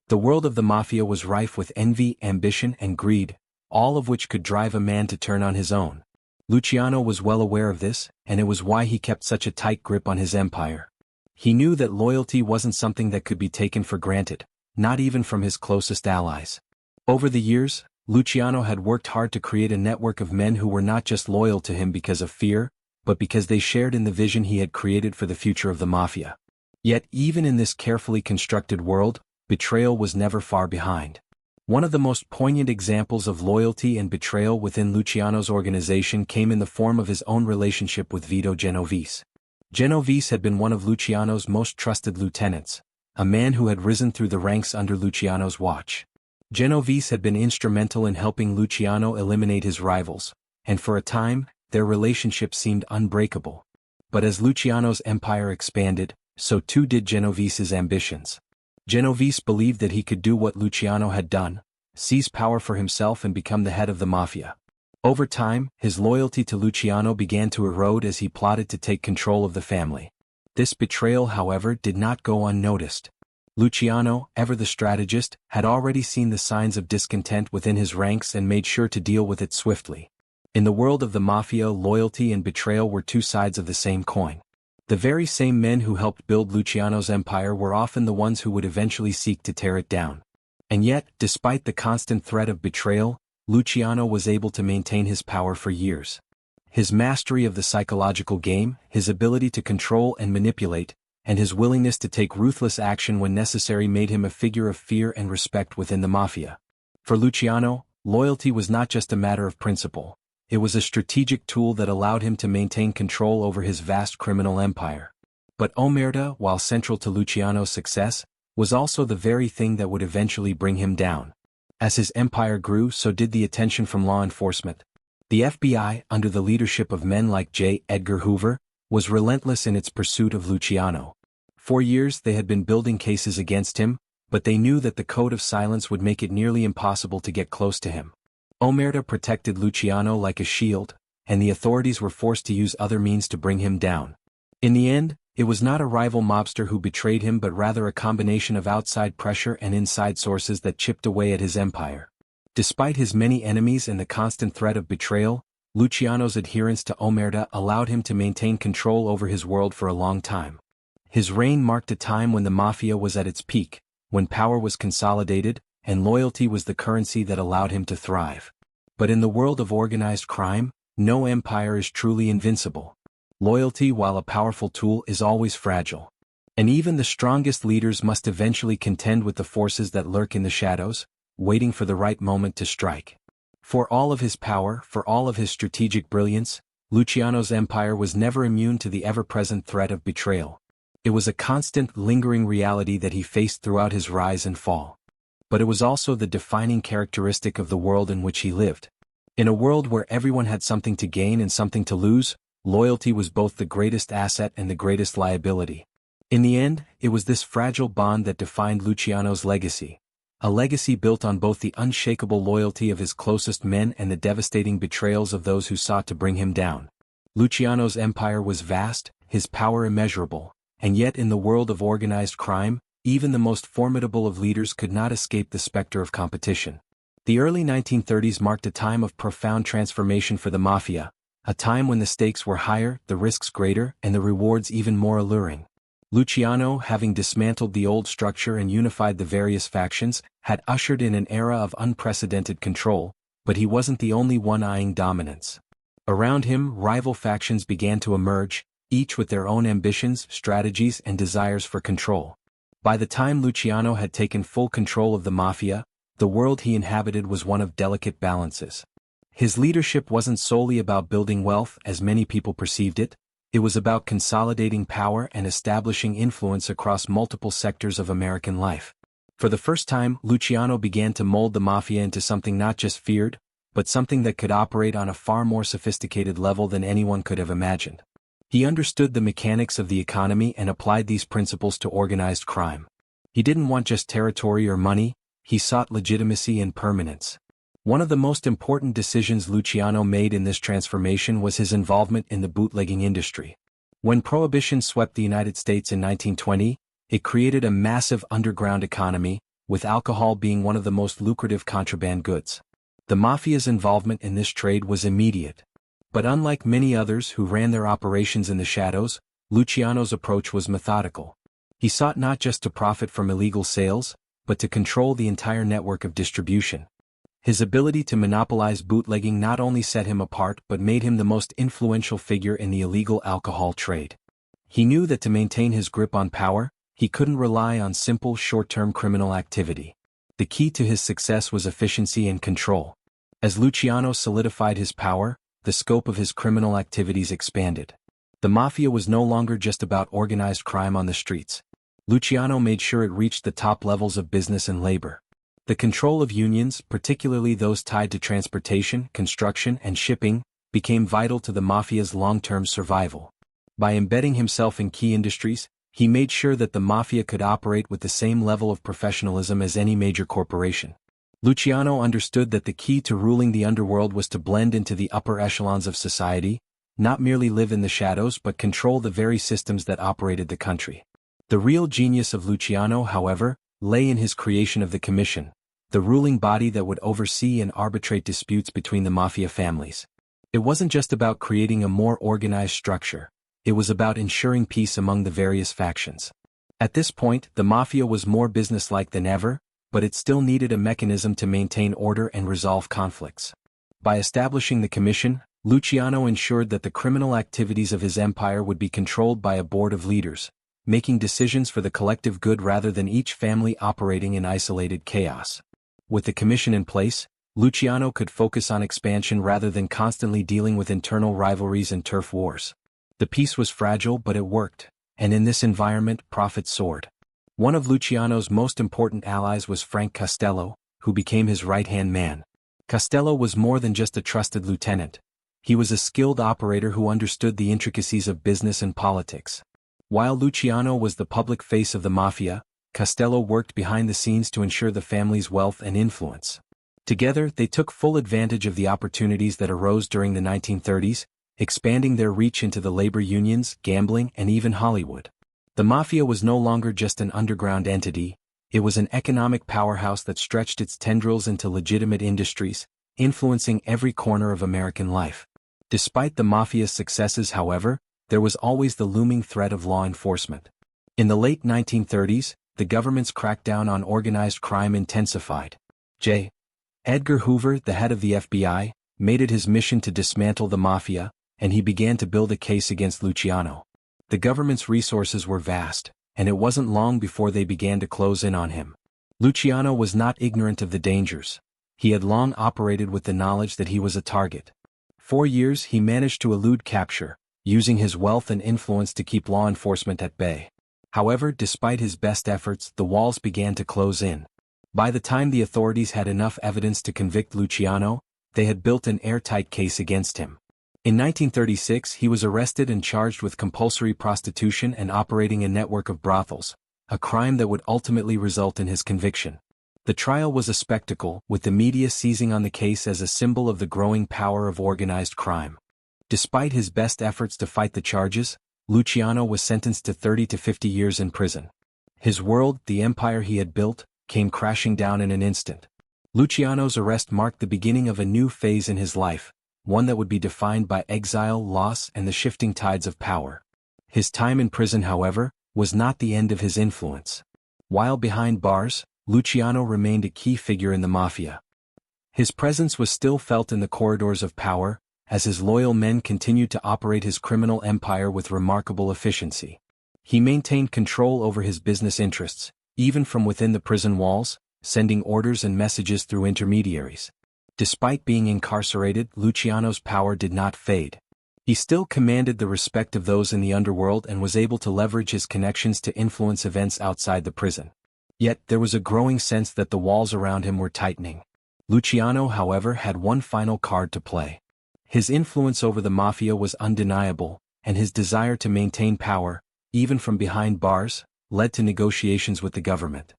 Speaker 1: The world of the Mafia was rife with envy, ambition, and greed, all of which could drive a man to turn on his own. Luciano was well aware of this, and it was why he kept such a tight grip on his empire. He knew that loyalty wasn't something that could be taken for granted, not even from his closest allies. Over the years, Luciano had worked hard to create a network of men who were not just loyal to him because of fear, but because they shared in the vision he had created for the future of the Mafia. Yet even in this carefully constructed world, betrayal was never far behind. One of the most poignant examples of loyalty and betrayal within Luciano's organization came in the form of his own relationship with Vito Genovese. Genovese had been one of Luciano's most trusted lieutenants, a man who had risen through the ranks under Luciano's watch. Genovese had been instrumental in helping Luciano eliminate his rivals, and for a time, their relationship seemed unbreakable. But as Luciano's empire expanded, so too did Genovese's ambitions. Genovese believed that he could do what Luciano had done, seize power for himself and become the head of the Mafia. Over time, his loyalty to Luciano began to erode as he plotted to take control of the family. This betrayal, however, did not go unnoticed. Luciano, ever the strategist, had already seen the signs of discontent within his ranks and made sure to deal with it swiftly. In the world of the Mafia, loyalty and betrayal were two sides of the same coin. The very same men who helped build Luciano's empire were often the ones who would eventually seek to tear it down. And yet, despite the constant threat of betrayal, Luciano was able to maintain his power for years. His mastery of the psychological game, his ability to control and manipulate, and his willingness to take ruthless action when necessary made him a figure of fear and respect within the Mafia. For Luciano, loyalty was not just a matter of principle. It was a strategic tool that allowed him to maintain control over his vast criminal empire. But omerta, while central to Luciano's success, was also the very thing that would eventually bring him down. As his empire grew, so did the attention from law enforcement. The FBI, under the leadership of men like J. Edgar Hoover, was relentless in its pursuit of Luciano. For years they had been building cases against him, but they knew that the code of silence would make it nearly impossible to get close to him. Omerta protected Luciano like a shield, and the authorities were forced to use other means to bring him down. In the end, it was not a rival mobster who betrayed him but rather a combination of outside pressure and inside sources that chipped away at his empire. Despite his many enemies and the constant threat of betrayal, Luciano's adherence to omerta allowed him to maintain control over his world for a long time. His reign marked a time when the Mafia was at its peak, when power was consolidated, and loyalty was the currency that allowed him to thrive. But in the world of organized crime, no empire is truly invincible. Loyalty, while a powerful tool, is always fragile. And even the strongest leaders must eventually contend with the forces that lurk in the shadows, waiting for the right moment to strike. For all of his power, for all of his strategic brilliance, Luciano's empire was never immune to the ever-present threat of betrayal. It was a constant, lingering reality that he faced throughout his rise and fall. But it was also the defining characteristic of the world in which he lived. In a world where everyone had something to gain and something to lose, loyalty was both the greatest asset and the greatest liability. In the end, it was this fragile bond that defined Luciano's legacy. A legacy built on both the unshakable loyalty of his closest men and the devastating betrayals of those who sought to bring him down. Luciano's empire was vast, his power immeasurable, and yet in the world of organized crime, even the most formidable of leaders could not escape the specter of competition. The early 1930s marked a time of profound transformation for the Mafia, a time when the stakes were higher, the risks greater, and the rewards even more alluring. Luciano, having dismantled the old structure and unified the various factions, had ushered in an era of unprecedented control, but he wasn't the only one eyeing dominance. Around him, rival factions began to emerge, each with their own ambitions, strategies, and desires for control. By the time Luciano had taken full control of the Mafia, the world he inhabited was one of delicate balances. His leadership wasn't solely about building wealth as many people perceived it. It was about consolidating power and establishing influence across multiple sectors of American life. For the first time, Luciano began to mold the Mafia into something not just feared, but something that could operate on a far more sophisticated level than anyone could have imagined. He understood the mechanics of the economy and applied these principles to organized crime. He didn't want just territory or money, he sought legitimacy and permanence. One of the most important decisions Luciano made in this transformation was his involvement in the bootlegging industry. When Prohibition swept the United States in 1920, it created a massive underground economy, with alcohol being one of the most lucrative contraband goods. The Mafia's involvement in this trade was immediate. But unlike many others who ran their operations in the shadows, Luciano's approach was methodical. He sought not just to profit from illegal sales, but to control the entire network of distribution. His ability to monopolize bootlegging not only set him apart but made him the most influential figure in the illegal alcohol trade. He knew that to maintain his grip on power, he couldn't rely on simple short-term criminal activity. The key to his success was efficiency and control. As Luciano solidified his power, the scope of his criminal activities expanded. The Mafia was no longer just about organized crime on the streets. Luciano made sure it reached the top levels of business and labor. The control of unions, particularly those tied to transportation, construction, and shipping, became vital to the Mafia's long-term survival. By embedding himself in key industries, he made sure that the Mafia could operate with the same level of professionalism as any major corporation. Luciano understood that the key to ruling the underworld was to blend into the upper echelons of society, not merely live in the shadows but control the very systems that operated the country. The real genius of Luciano, however, lay in his creation of the Commission, the ruling body that would oversee and arbitrate disputes between the Mafia families. It wasn't just about creating a more organized structure, it was about ensuring peace among the various factions. At this point, the Mafia was more businesslike than ever, but it still needed a mechanism to maintain order and resolve conflicts. By establishing the Commission, Luciano ensured that the criminal activities of his empire would be controlled by a board of leaders, making decisions for the collective good rather than each family operating in isolated chaos. With the Commission in place, Luciano could focus on expansion rather than constantly dealing with internal rivalries and turf wars. The peace was fragile, but it worked, and in this environment, profits soared. One of Luciano's most important allies was Frank Costello, who became his right-hand man. Costello was more than just a trusted lieutenant. He was a skilled operator who understood the intricacies of business and politics. While Luciano was the public face of the Mafia, Costello worked behind the scenes to ensure the family's wealth and influence. Together, they took full advantage of the opportunities that arose during the 1930s, expanding their reach into the labor unions, gambling, and even Hollywood. The Mafia was no longer just an underground entity, it was an economic powerhouse that stretched its tendrils into legitimate industries, influencing every corner of American life. Despite the Mafia's successes, however, there was always the looming threat of law enforcement. In the late 1930s, the government's crackdown on organized crime intensified. J. Edgar Hoover, the head of the FBI, made it his mission to dismantle the Mafia, and he began to build a case against Luciano. The government's resources were vast, and it wasn't long before they began to close in on him. Luciano was not ignorant of the dangers. He had long operated with the knowledge that he was a target. For years he managed to elude capture, using his wealth and influence to keep law enforcement at bay. However, despite his best efforts, the walls began to close in. By the time the authorities had enough evidence to convict Luciano, they had built an airtight case against him. In 1936 he was arrested and charged with compulsory prostitution and operating a network of brothels, a crime that would ultimately result in his conviction. The trial was a spectacle, with the media seizing on the case as a symbol of the growing power of organized crime. Despite his best efforts to fight the charges, Luciano was sentenced to 30 to 50 years in prison. His world, the empire he had built, came crashing down in an instant. Luciano's arrest marked the beginning of a new phase in his life, one that would be defined by exile, loss, and the shifting tides of power. His time in prison, however, was not the end of his influence. While behind bars, Luciano remained a key figure in the Mafia. His presence was still felt in the corridors of power, as his loyal men continued to operate his criminal empire with remarkable efficiency. He maintained control over his business interests, even from within the prison walls, sending orders and messages through intermediaries. Despite being incarcerated, Luciano's power did not fade. He still commanded the respect of those in the underworld and was able to leverage his connections to influence events outside the prison. Yet, there was a growing sense that the walls around him were tightening. Luciano, however, had one final card to play. His influence over the Mafia was undeniable, and his desire to maintain power, even from behind bars, led to negotiations with the government.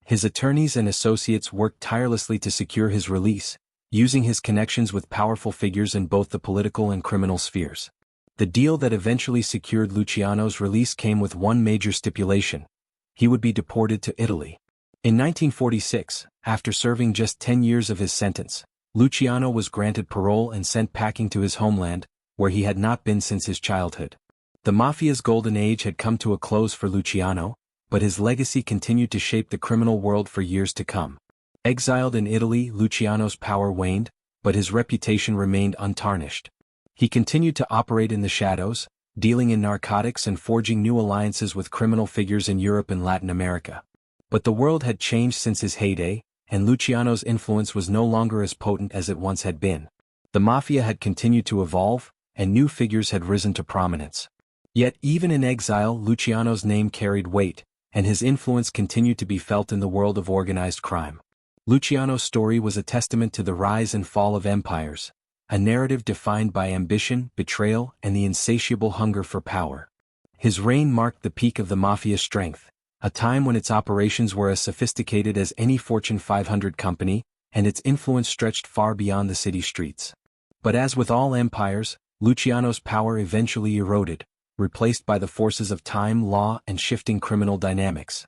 Speaker 1: His attorneys and associates worked tirelessly to secure his release, using his connections with powerful figures in both the political and criminal spheres. The deal that eventually secured Luciano's release came with one major stipulation: he would be deported to Italy. In 1946, after serving just 10 years of his sentence, Luciano was granted parole and sent packing to his homeland, where he had not been since his childhood. The Mafia's golden age had come to a close for Luciano, but his legacy continued to shape the criminal world for years to come. Exiled in Italy, Luciano's power waned, but his reputation remained untarnished. He continued to operate in the shadows, dealing in narcotics and forging new alliances with criminal figures in Europe and Latin America. But the world had changed since his heyday, and Luciano's influence was no longer as potent as it once had been. The Mafia had continued to evolve, and new figures had risen to prominence. Yet even in exile, Luciano's name carried weight, and his influence continued to be felt in the world of organized crime. Luciano's story was a testament to the rise and fall of empires, a narrative defined by ambition, betrayal, and the insatiable hunger for power. His reign marked the peak of the Mafia's strength, a time when its operations were as sophisticated as any Fortune 500 company, and its influence stretched far beyond the city streets. But as with all empires, Luciano's power eventually eroded, replaced by the forces of time, law, and shifting criminal dynamics.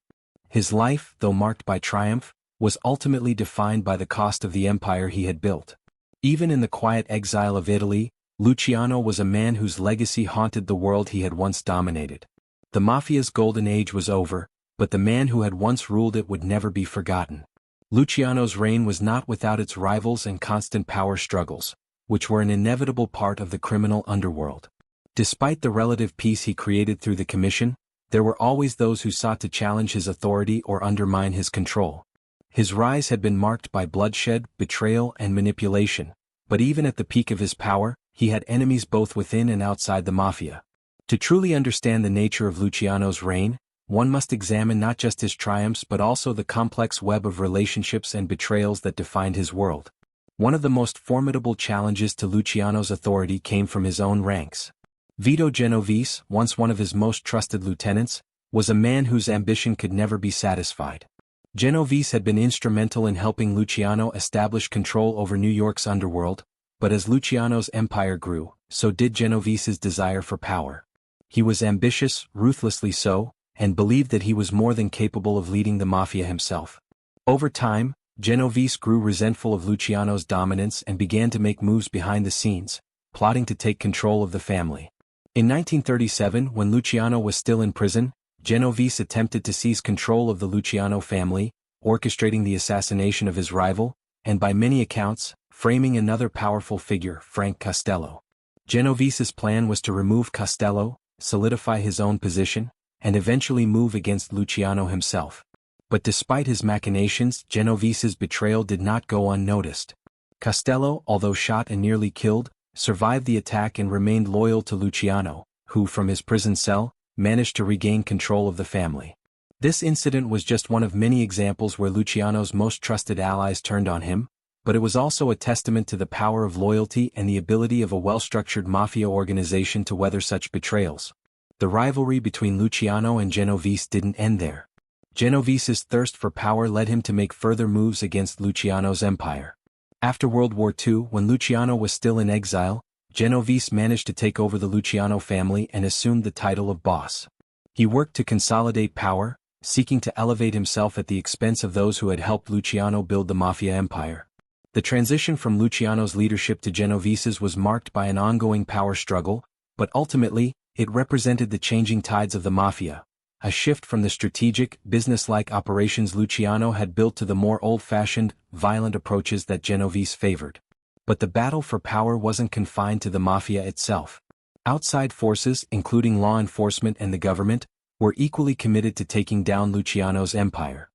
Speaker 1: His life, though marked by triumph, was ultimately defined by the cost of the empire he had built. Even in the quiet exile of Italy, Luciano was a man whose legacy haunted the world he had once dominated. The Mafia's golden age was over, but the man who had once ruled it would never be forgotten. Luciano's reign was not without its rivals and constant power struggles, which were an inevitable part of the criminal underworld. Despite the relative peace he created through the commission, there were always those who sought to challenge his authority or undermine his control. His rise had been marked by bloodshed, betrayal, and manipulation, but even at the peak of his power, he had enemies both within and outside the Mafia. To truly understand the nature of Luciano's reign, one must examine not just his triumphs but also the complex web of relationships and betrayals that defined his world. One of the most formidable challenges to Luciano's authority came from his own ranks. Vito Genovese, once one of his most trusted lieutenants, was a man whose ambition could never be satisfied. Genovese had been instrumental in helping Luciano establish control over New York's underworld, but as Luciano's empire grew, so did Genovese's desire for power. He was ambitious, ruthlessly so, and believed that he was more than capable of leading the Mafia himself. Over time, Genovese grew resentful of Luciano's dominance and began to make moves behind the scenes, plotting to take control of the family. In 1937, when Luciano was still in prison, Genovese attempted to seize control of the Luciano family, orchestrating the assassination of his rival, and by many accounts, framing another powerful figure, Frank Costello. Genovese's plan was to remove Costello, solidify his own position, and eventually move against Luciano himself. But despite his machinations, Genovese's betrayal did not go unnoticed. Costello, although shot and nearly killed, survived the attack and remained loyal to Luciano, who from his prison cell, managed to regain control of the family. This incident was just one of many examples where Luciano's most trusted allies turned on him, but it was also a testament to the power of loyalty and the ability of a well-structured mafia organization to weather such betrayals. The rivalry between Luciano and Genovese didn't end there. Genovese's thirst for power led him to make further moves against Luciano's empire. After World War II, when Luciano was still in exile, Genovese managed to take over the Luciano family and assumed the title of boss. He worked to consolidate power, seeking to elevate himself at the expense of those who had helped Luciano build the Mafia empire. The transition from Luciano's leadership to Genovese's was marked by an ongoing power struggle, but ultimately, it represented the changing tides of the Mafia, a shift from the strategic, business-like operations Luciano had built to the more old-fashioned, violent approaches that Genovese favored. But the battle for power wasn't confined to the Mafia itself. Outside forces, including law enforcement and the government, were equally committed to taking down Luciano's empire.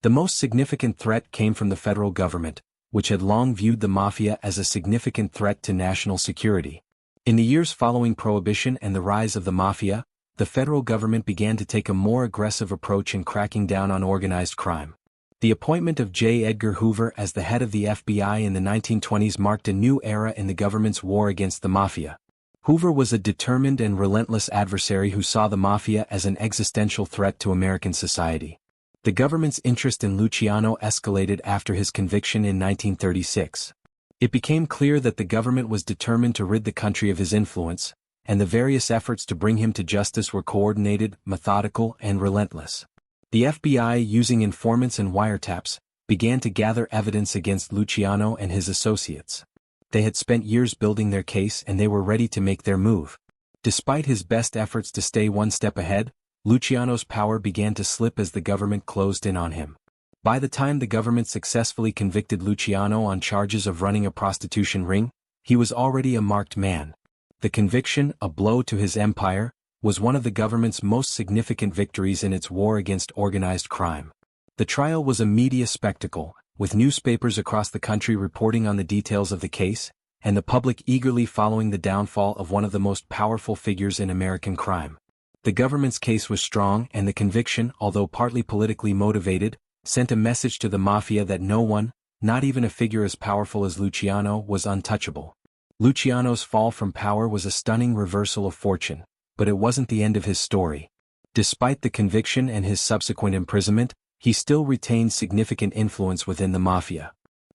Speaker 1: The most significant threat came from the federal government, which had long viewed the Mafia as a significant threat to national security. In the years following Prohibition and the rise of the Mafia, the federal government began to take a more aggressive approach in cracking down on organized crime. The appointment of J. Edgar Hoover as the head of the FBI in the 1920s marked a new era in the government's war against the Mafia. Hoover was a determined and relentless adversary who saw the Mafia as an existential threat to American society. The government's interest in Luciano escalated after his conviction in 1936. It became clear that the government was determined to rid the country of his influence, and the various efforts to bring him to justice were coordinated, methodical, and relentless. The FBI, using informants and wiretaps, began to gather evidence against Luciano and his associates. They had spent years building their case and they were ready to make their move. Despite his best efforts to stay one step ahead, Luciano's power began to slip as the government closed in on him. By the time the government successfully convicted Luciano on charges of running a prostitution ring, he was already a marked man. The conviction, a blow to his empire, was one of the government's most significant victories in its war against organized crime. The trial was a media spectacle, with newspapers across the country reporting on the details of the case, and the public eagerly following the downfall of one of the most powerful figures in American crime. The government's case was strong and the conviction, although partly politically motivated, sent a message to the Mafia that no one, not even a figure as powerful as Luciano, was untouchable. Luciano's fall from power was a stunning reversal of fortune, but it wasn't the end of his story. Despite the conviction and his subsequent imprisonment, he still retained significant influence within the Mafia.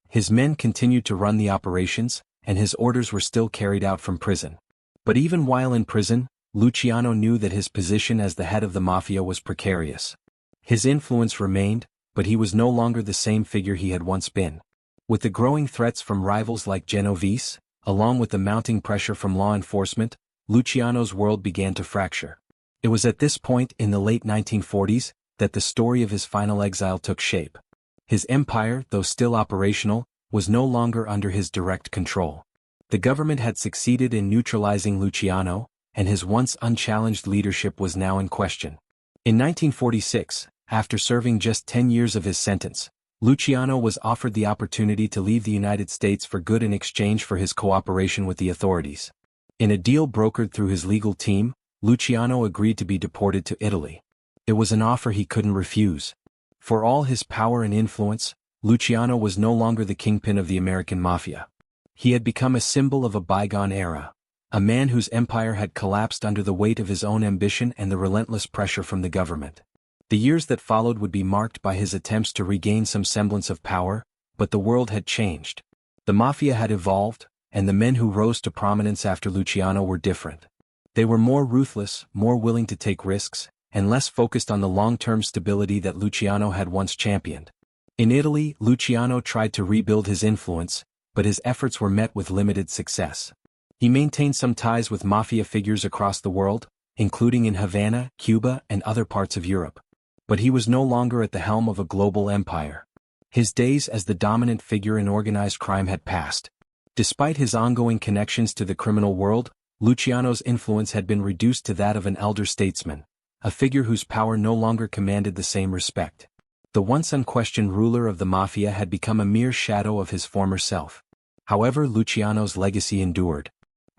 Speaker 1: His men continued to run the operations, and his orders were still carried out from prison. But even while in prison, Luciano knew that his position as the head of the Mafia was precarious. His influence remained, but he was no longer the same figure he had once been. With the growing threats from rivals like Genovese, along with the mounting pressure from law enforcement, Luciano's world began to fracture. It was at this point in the late 1940s that the story of his final exile took shape. His empire, though still operational, was no longer under his direct control. The government had succeeded in neutralizing Luciano, and his once unchallenged leadership was now in question. In 1946, after serving just 10 years of his sentence, Luciano was offered the opportunity to leave the United States for good in exchange for his cooperation with the authorities. In a deal brokered through his legal team, Luciano agreed to be deported to Italy. It was an offer he couldn't refuse. For all his power and influence, Luciano was no longer the kingpin of the American Mafia. He had become a symbol of a bygone era, a man whose empire had collapsed under the weight of his own ambition and the relentless pressure from the government. The years that followed would be marked by his attempts to regain some semblance of power, but the world had changed. The Mafia had evolved, and the men who rose to prominence after Luciano were different. They were more ruthless, more willing to take risks, and less focused on the long-term stability that Luciano had once championed. In Italy, Luciano tried to rebuild his influence, but his efforts were met with limited success. He maintained some ties with Mafia figures across the world, including in Havana, Cuba, and other parts of Europe. But he was no longer at the helm of a global empire. His days as the dominant figure in organized crime had passed. Despite his ongoing connections to the criminal world, Luciano's influence had been reduced to that of an elder statesman, a figure whose power no longer commanded the same respect. The once unquestioned ruler of the Mafia had become a mere shadow of his former self. However, Luciano's legacy endured.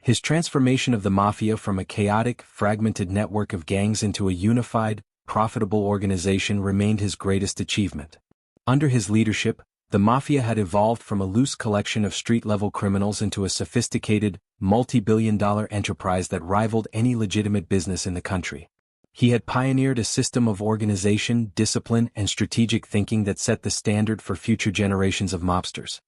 Speaker 1: His transformation of the Mafia from a chaotic, fragmented network of gangs into a unified, profitable organization remained his greatest achievement. Under his leadership, the Mafia had evolved from a loose collection of street-level criminals into a sophisticated, multi-billion-dollar enterprise that rivaled any legitimate business in the country. He had pioneered a system of organization, discipline, and strategic thinking that set the standard for future generations of mobsters.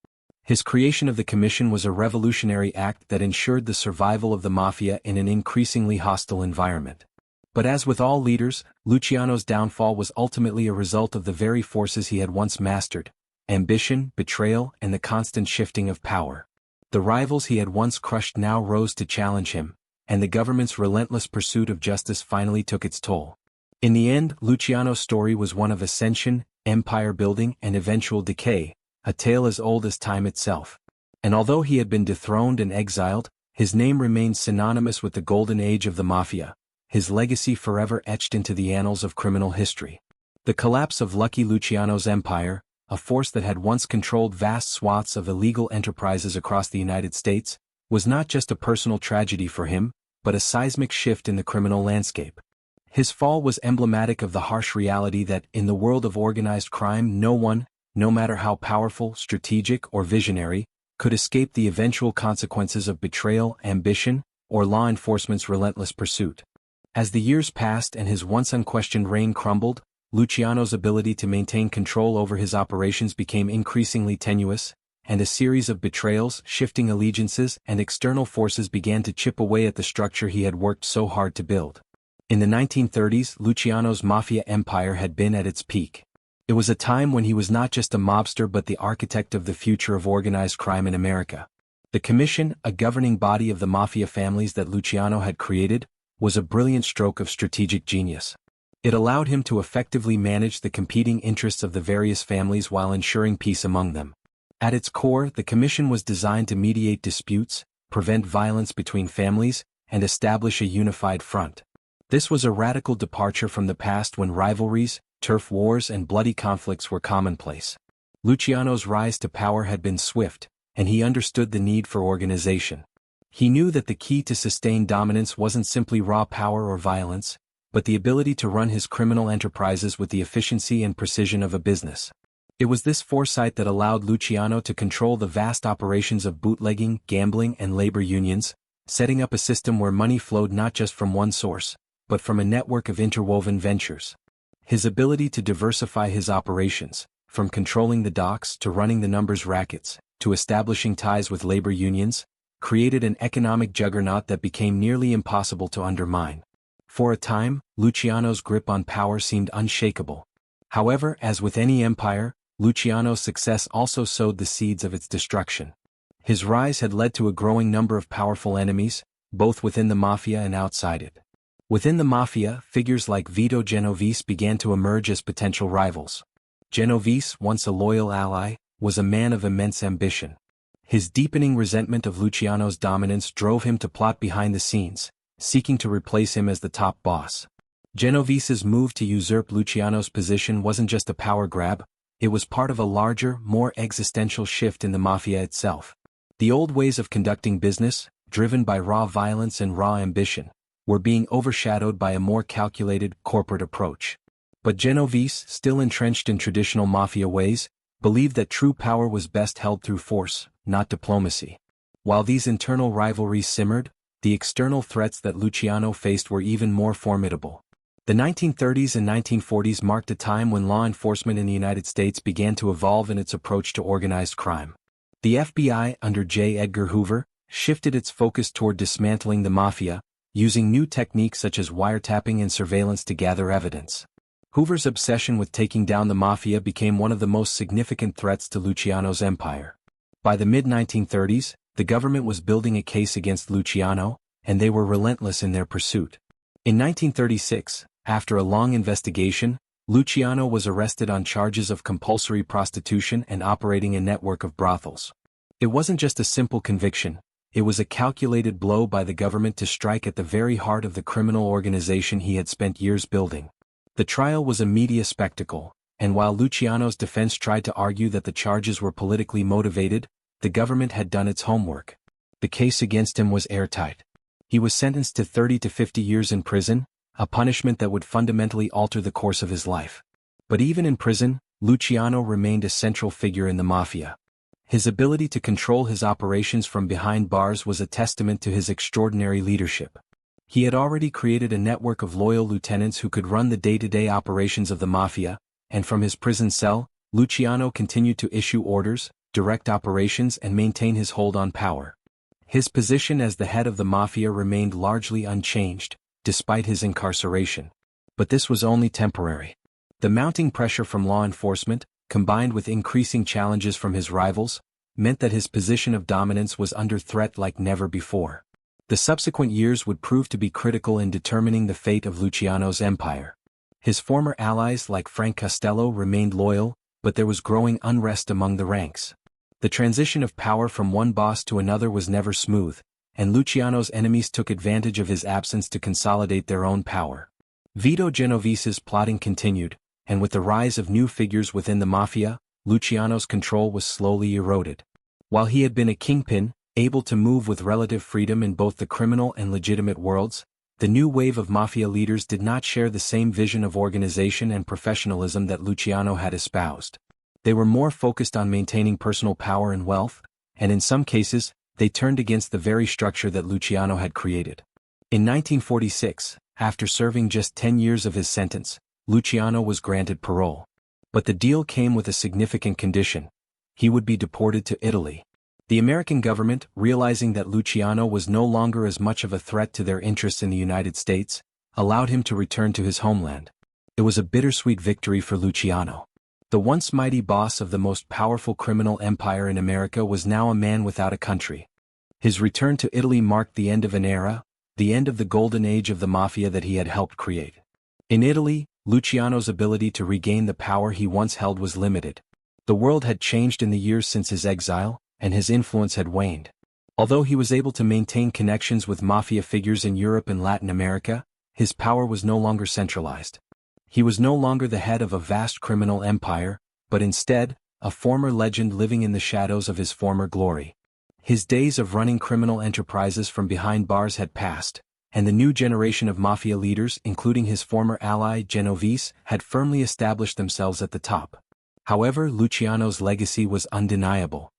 Speaker 1: His creation of the Commission was a revolutionary act that ensured the survival of the Mafia in an increasingly hostile environment. But as with all leaders, Luciano's downfall was ultimately a result of the very forces he had once mastered: ambition, betrayal, and the constant shifting of power. The rivals he had once crushed now rose to challenge him, and the government's relentless pursuit of justice finally took its toll. In the end, Luciano's story was one of ascension, empire building, and eventual decay, a tale as old as time itself. And although he had been dethroned and exiled, his name remained synonymous with the golden age of the Mafia, his legacy forever etched into the annals of criminal history. The collapse of Lucky Luciano's empire, a force that had once controlled vast swaths of illegal enterprises across the United States, was not just a personal tragedy for him, but a seismic shift in the criminal landscape. His fall was emblematic of the harsh reality that, in the world of organized crime, no one, no matter how powerful, strategic, or visionary, could escape the eventual consequences of betrayal, ambition, or law enforcement's relentless pursuit. As the years passed and his once unquestioned reign crumbled, Luciano's ability to maintain control over his operations became increasingly tenuous, and a series of betrayals, shifting allegiances, and external forces began to chip away at the structure he had worked so hard to build. In the 1930s, Luciano's Mafia empire had been at its peak. It was a time when he was not just a mobster but the architect of the future of organized crime in America. The Commission, a governing body of the Mafia families that Luciano had created, was a brilliant stroke of strategic genius. It allowed him to effectively manage the competing interests of the various families while ensuring peace among them. At its core, the Commission was designed to mediate disputes, prevent violence between families, and establish a unified front. This was a radical departure from the past when rivalries, turf wars, and bloody conflicts were commonplace. Luciano's rise to power had been swift, and he understood the need for organization. He knew that the key to sustained dominance wasn't simply raw power or violence, but the ability to run his criminal enterprises with the efficiency and precision of a business. It was this foresight that allowed Luciano to control the vast operations of bootlegging, gambling, and labor unions, setting up a system where money flowed not just from one source, but from a network of interwoven ventures. His ability to diversify his operations, from controlling the docks to running the numbers rackets, to establishing ties with labor unions, created an economic juggernaut that became nearly impossible to undermine. For a time, Luciano's grip on power seemed unshakable. However, as with any empire, Luciano's success also sowed the seeds of its destruction. His rise had led to a growing number of powerful enemies, both within the Mafia and outside it. Within the Mafia, figures like Vito Genovese began to emerge as potential rivals. Genovese, once a loyal ally, was a man of immense ambition. His deepening resentment of Luciano's dominance drove him to plot behind the scenes, seeking to replace him as the top boss. Genovese's move to usurp Luciano's position wasn't just a power grab, it was part of a larger, more existential shift in the Mafia itself. The old ways of conducting business, driven by raw violence and raw ambition, were being overshadowed by a more calculated, corporate approach. But Genovese, still entrenched in traditional Mafia ways, believed that true power was best held through force, not diplomacy. While these internal rivalries simmered, the external threats that Luciano faced were even more formidable. The 1930s and 1940s marked a time when law enforcement in the United States began to evolve in its approach to organized crime. The FBI, under J. Edgar Hoover, shifted its focus toward dismantling the Mafia, using new techniques such as wiretapping and surveillance to gather evidence. Hoover's obsession with taking down the Mafia became one of the most significant threats to Luciano's empire. By the mid-1930s, the government was building a case against Luciano, and they were relentless in their pursuit. In 1936, after a long investigation, Luciano was arrested on charges of compulsory prostitution and operating a network of brothels. It wasn't just a simple conviction, it was a calculated blow by the government to strike at the very heart of the criminal organization he had spent years building. The trial was a media spectacle, and while Luciano's defense tried to argue that the charges were politically motivated, the government had done its homework. The case against him was airtight. He was sentenced to 30 to 50 years in prison, a punishment that would fundamentally alter the course of his life. But even in prison, Luciano remained a central figure in the Mafia. His ability to control his operations from behind bars was a testament to his extraordinary leadership. He had already created a network of loyal lieutenants who could run the day-to-day operations of the Mafia, and from his prison cell, Luciano continued to issue orders, direct operations and maintain his hold on power. His position as the head of the Mafia remained largely unchanged, despite his incarceration. But this was only temporary. The mounting pressure from law enforcement, combined with increasing challenges from his rivals, meant that his position of dominance was under threat like never before. The subsequent years would prove to be critical in determining the fate of Luciano's empire. His former allies like Frank Costello remained loyal, but there was growing unrest among the ranks. The transition of power from one boss to another was never smooth, and Luciano's enemies took advantage of his absence to consolidate their own power. Vito Genovese's plotting continued, and with the rise of new figures within the Mafia, Luciano's control was slowly eroded. While he had been a kingpin, able to move with relative freedom in both the criminal and legitimate worlds, the new wave of Mafia leaders did not share the same vision of organization and professionalism that Luciano had espoused. They were more focused on maintaining personal power and wealth, and in some cases, they turned against the very structure that Luciano had created. In 1946, after serving just 10 years of his sentence, Luciano was granted parole. But the deal came with a significant condition: he would be deported to Italy. The American government, realizing that Luciano was no longer as much of a threat to their interests in the United States, allowed him to return to his homeland. It was a bittersweet victory for Luciano. The once mighty boss of the most powerful criminal empire in America was now a man without a country. His return to Italy marked the end of an era, the end of the golden age of the Mafia that he had helped create. In Italy, Luciano's ability to regain the power he once held was limited. The world had changed in the years since his exile, and his influence had waned. Although he was able to maintain connections with Mafia figures in Europe and Latin America, his power was no longer centralized. He was no longer the head of a vast criminal empire, but instead, a former legend living in the shadows of his former glory. His days of running criminal enterprises from behind bars had passed, and the new generation of Mafia leaders, including his former ally Genovese, had firmly established themselves at the top. However, Luciano's legacy was undeniable.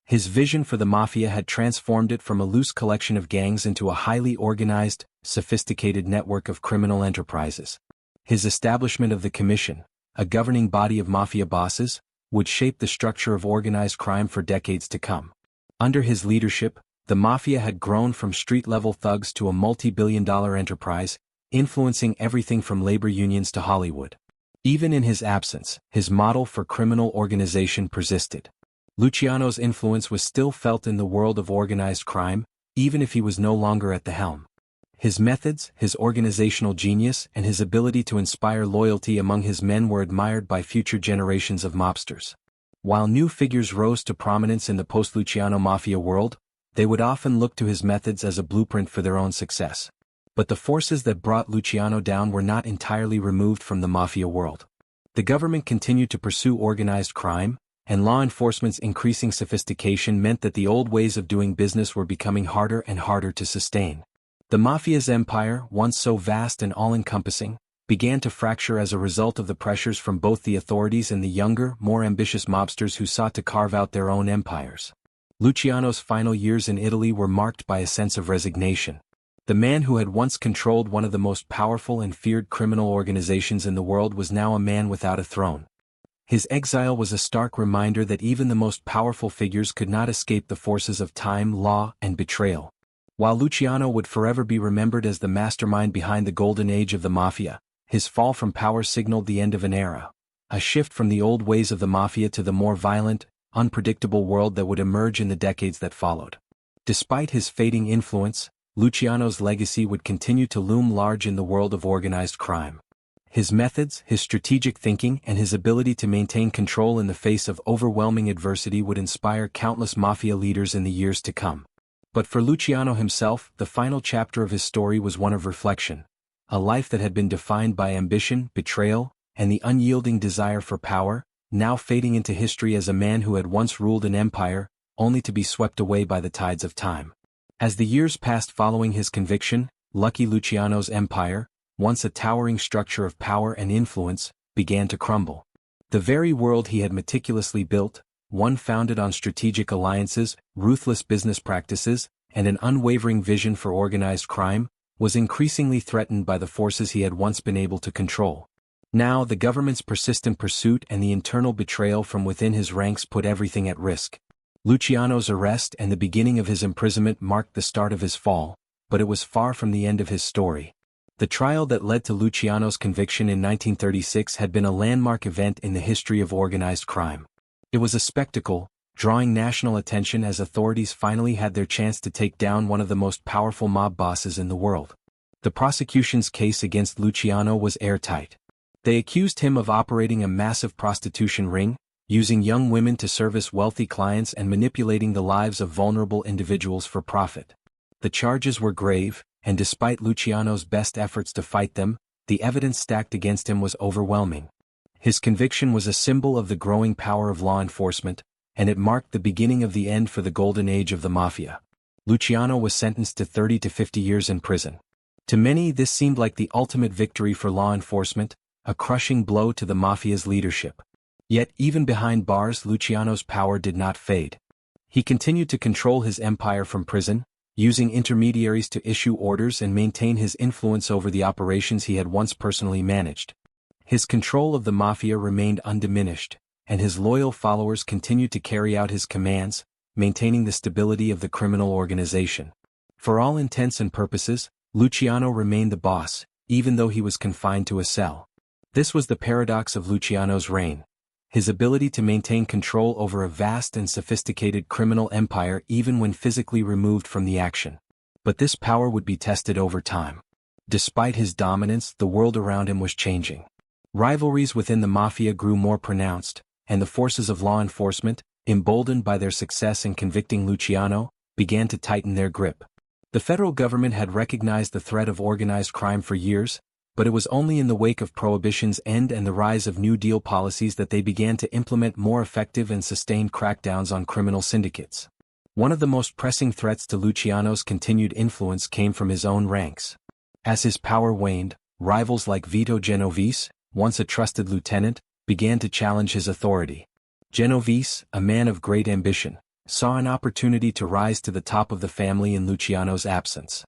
Speaker 1: His vision for the Mafia had transformed it from a loose collection of gangs into a highly organized, sophisticated network of criminal enterprises. His establishment of the Commission, a governing body of Mafia bosses, would shape the structure of organized crime for decades to come. Under his leadership, the Mafia had grown from street-level thugs to a multi-billion-dollar enterprise, influencing everything from labor unions to Hollywood. Even in his absence, his model for criminal organization persisted. Luciano's influence was still felt in the world of organized crime, even if he was no longer at the helm. His methods, his organizational genius, and his ability to inspire loyalty among his men were admired by future generations of mobsters. While new figures rose to prominence in the post-Luciano Mafia world, they would often look to his methods as a blueprint for their own success. But the forces that brought Luciano down were not entirely removed from the Mafia world. The government continued to pursue organized crime, and law enforcement's increasing sophistication meant that the old ways of doing business were becoming harder and harder to sustain. The Mafia's empire, once so vast and all-encompassing, began to fracture as a result of the pressures from both the authorities and the younger, more ambitious mobsters who sought to carve out their own empires. Luciano's final years in Italy were marked by a sense of resignation. The man who had once controlled one of the most powerful and feared criminal organizations in the world was now a man without a throne. His exile was a stark reminder that even the most powerful figures could not escape the forces of time, law, and betrayal. While Luciano would forever be remembered as the mastermind behind the golden age of the Mafia, his fall from power signaled the end of an era, a shift from the old ways of the Mafia to the more violent, unpredictable world that would emerge in the decades that followed. Despite his fading influence, Luciano's legacy would continue to loom large in the world of organized crime. His methods, his strategic thinking, and his ability to maintain control in the face of overwhelming adversity would inspire countless Mafia leaders in the years to come. But for Luciano himself, the final chapter of his story was one of reflection. A life that had been defined by ambition, betrayal, and the unyielding desire for power, now fading into history as a man who had once ruled an empire, only to be swept away by the tides of time. As the years passed following his conviction, Lucky Luciano's empire, once a towering structure of power and influence, began to crumble. The very world he had meticulously built, one founded on strategic alliances, ruthless business practices, and an unwavering vision for organized crime, was increasingly threatened by the forces he had once been able to control. Now the government's persistent pursuit and the internal betrayal from within his ranks put everything at risk. Luciano's arrest and the beginning of his imprisonment marked the start of his fall, but it was far from the end of his story. The trial that led to Luciano's conviction in 1936 had been a landmark event in the history of organized crime. It was a spectacle, drawing national attention as authorities finally had their chance to take down one of the most powerful mob bosses in the world. The prosecution's case against Luciano was airtight. They accused him of operating a massive prostitution ring, using young women to service wealthy clients and manipulating the lives of vulnerable individuals for profit. The charges were grave, and despite Luciano's best efforts to fight them, the evidence stacked against him was overwhelming. His conviction was a symbol of the growing power of law enforcement, and it marked the beginning of the end for the golden age of the Mafia. Luciano was sentenced to 30 to 50 years in prison. To many, this seemed like the ultimate victory for law enforcement, a crushing blow to the Mafia's leadership. Yet even behind bars, Luciano's power did not fade. He continued to control his empire from prison, using intermediaries to issue orders and maintain his influence over the operations he had once personally managed. His control of the Mafia remained undiminished, and his loyal followers continued to carry out his commands, maintaining the stability of the criminal organization. For all intents and purposes, Luciano remained the boss, even though he was confined to a cell. This was the paradox of Luciano's reign. His ability to maintain control over a vast and sophisticated criminal empire even when physically removed from the action. But this power would be tested over time. Despite his dominance, the world around him was changing. Rivalries within the Mafia grew more pronounced, and the forces of law enforcement, emboldened by their success in convicting Luciano, began to tighten their grip. The federal government had recognized the threat of organized crime for years, but it was only in the wake of Prohibition's end and the rise of New Deal policies that they began to implement more effective and sustained crackdowns on criminal syndicates. One of the most pressing threats to Luciano's continued influence came from his own ranks. As his power waned, rivals like Vito Genovese, once a trusted lieutenant, began to challenge his authority. Genovese, a man of great ambition, saw an opportunity to rise to the top of the family in Luciano's absence.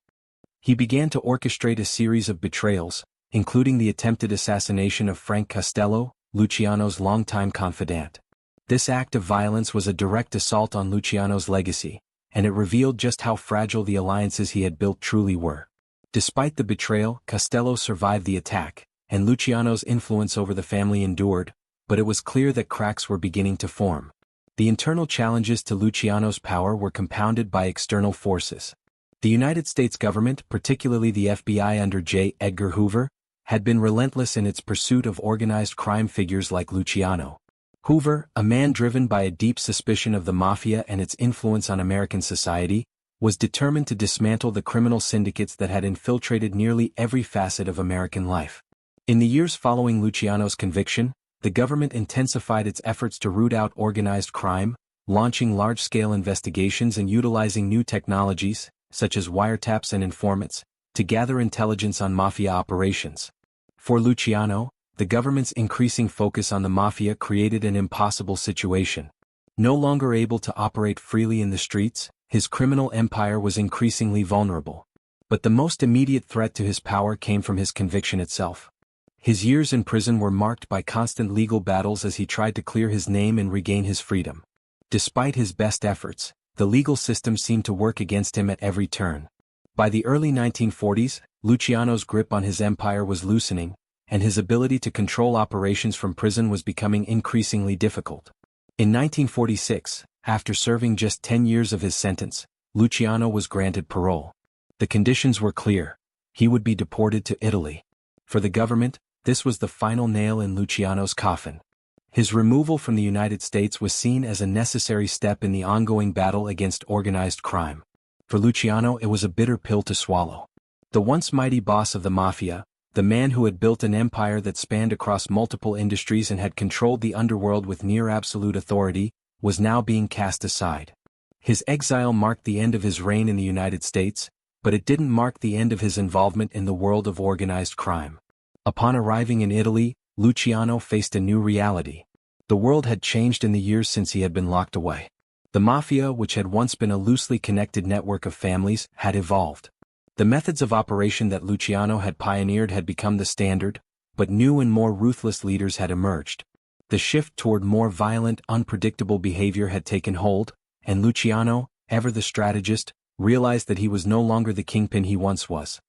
Speaker 1: He began to orchestrate a series of betrayals, including the attempted assassination of Frank Costello, Luciano's longtime confidant. This act of violence was a direct assault on Luciano's legacy, and it revealed just how fragile the alliances he had built truly were. Despite the betrayal, Castello survived the attack, and Luciano's influence over the family endured, but it was clear that cracks were beginning to form. The internal challenges to Luciano's power were compounded by external forces. The United States government, particularly the FBI under J. Edgar Hoover, had been relentless in its pursuit of organized crime figures like Luciano. Hoover, a man driven by a deep suspicion of the Mafia and its influence on American society, was determined to dismantle the criminal syndicates that had infiltrated nearly every facet of American life. In the years following Luciano's conviction, the government intensified its efforts to root out organized crime, launching large-scale investigations and utilizing new technologies, such as wiretaps and informants, to gather intelligence on Mafia operations. For Luciano, the government's increasing focus on the Mafia created an impossible situation. No longer able to operate freely in the streets, his criminal empire was increasingly vulnerable. But the most immediate threat to his power came from his conviction itself. His years in prison were marked by constant legal battles as he tried to clear his name and regain his freedom. Despite his best efforts, the legal system seemed to work against him at every turn. By the early 1940s, Luciano's grip on his empire was loosening, and his ability to control operations from prison was becoming increasingly difficult. In 1946, after serving just 10 years of his sentence, Luciano was granted parole. The conditions were clear: he would be deported to Italy. For the government, this was the final nail in Luciano's coffin. His removal from the United States was seen as a necessary step in the ongoing battle against organized crime. For Luciano, it was a bitter pill to swallow. The once mighty boss of the Mafia, the man who had built an empire that spanned across multiple industries and had controlled the underworld with near absolute authority, was now being cast aside. His exile marked the end of his reign in the United States, but it didn't mark the end of his involvement in the world of organized crime. Upon arriving in Italy, Luciano faced a new reality. The world had changed in the years since he had been locked away. The Mafia, which had once been a loosely connected network of families, had evolved. The methods of operation that Luciano had pioneered had become the standard, but new and more ruthless leaders had emerged. The shift toward more violent, unpredictable behavior had taken hold, and Luciano, ever the strategist, realized that he was no longer the kingpin he once was.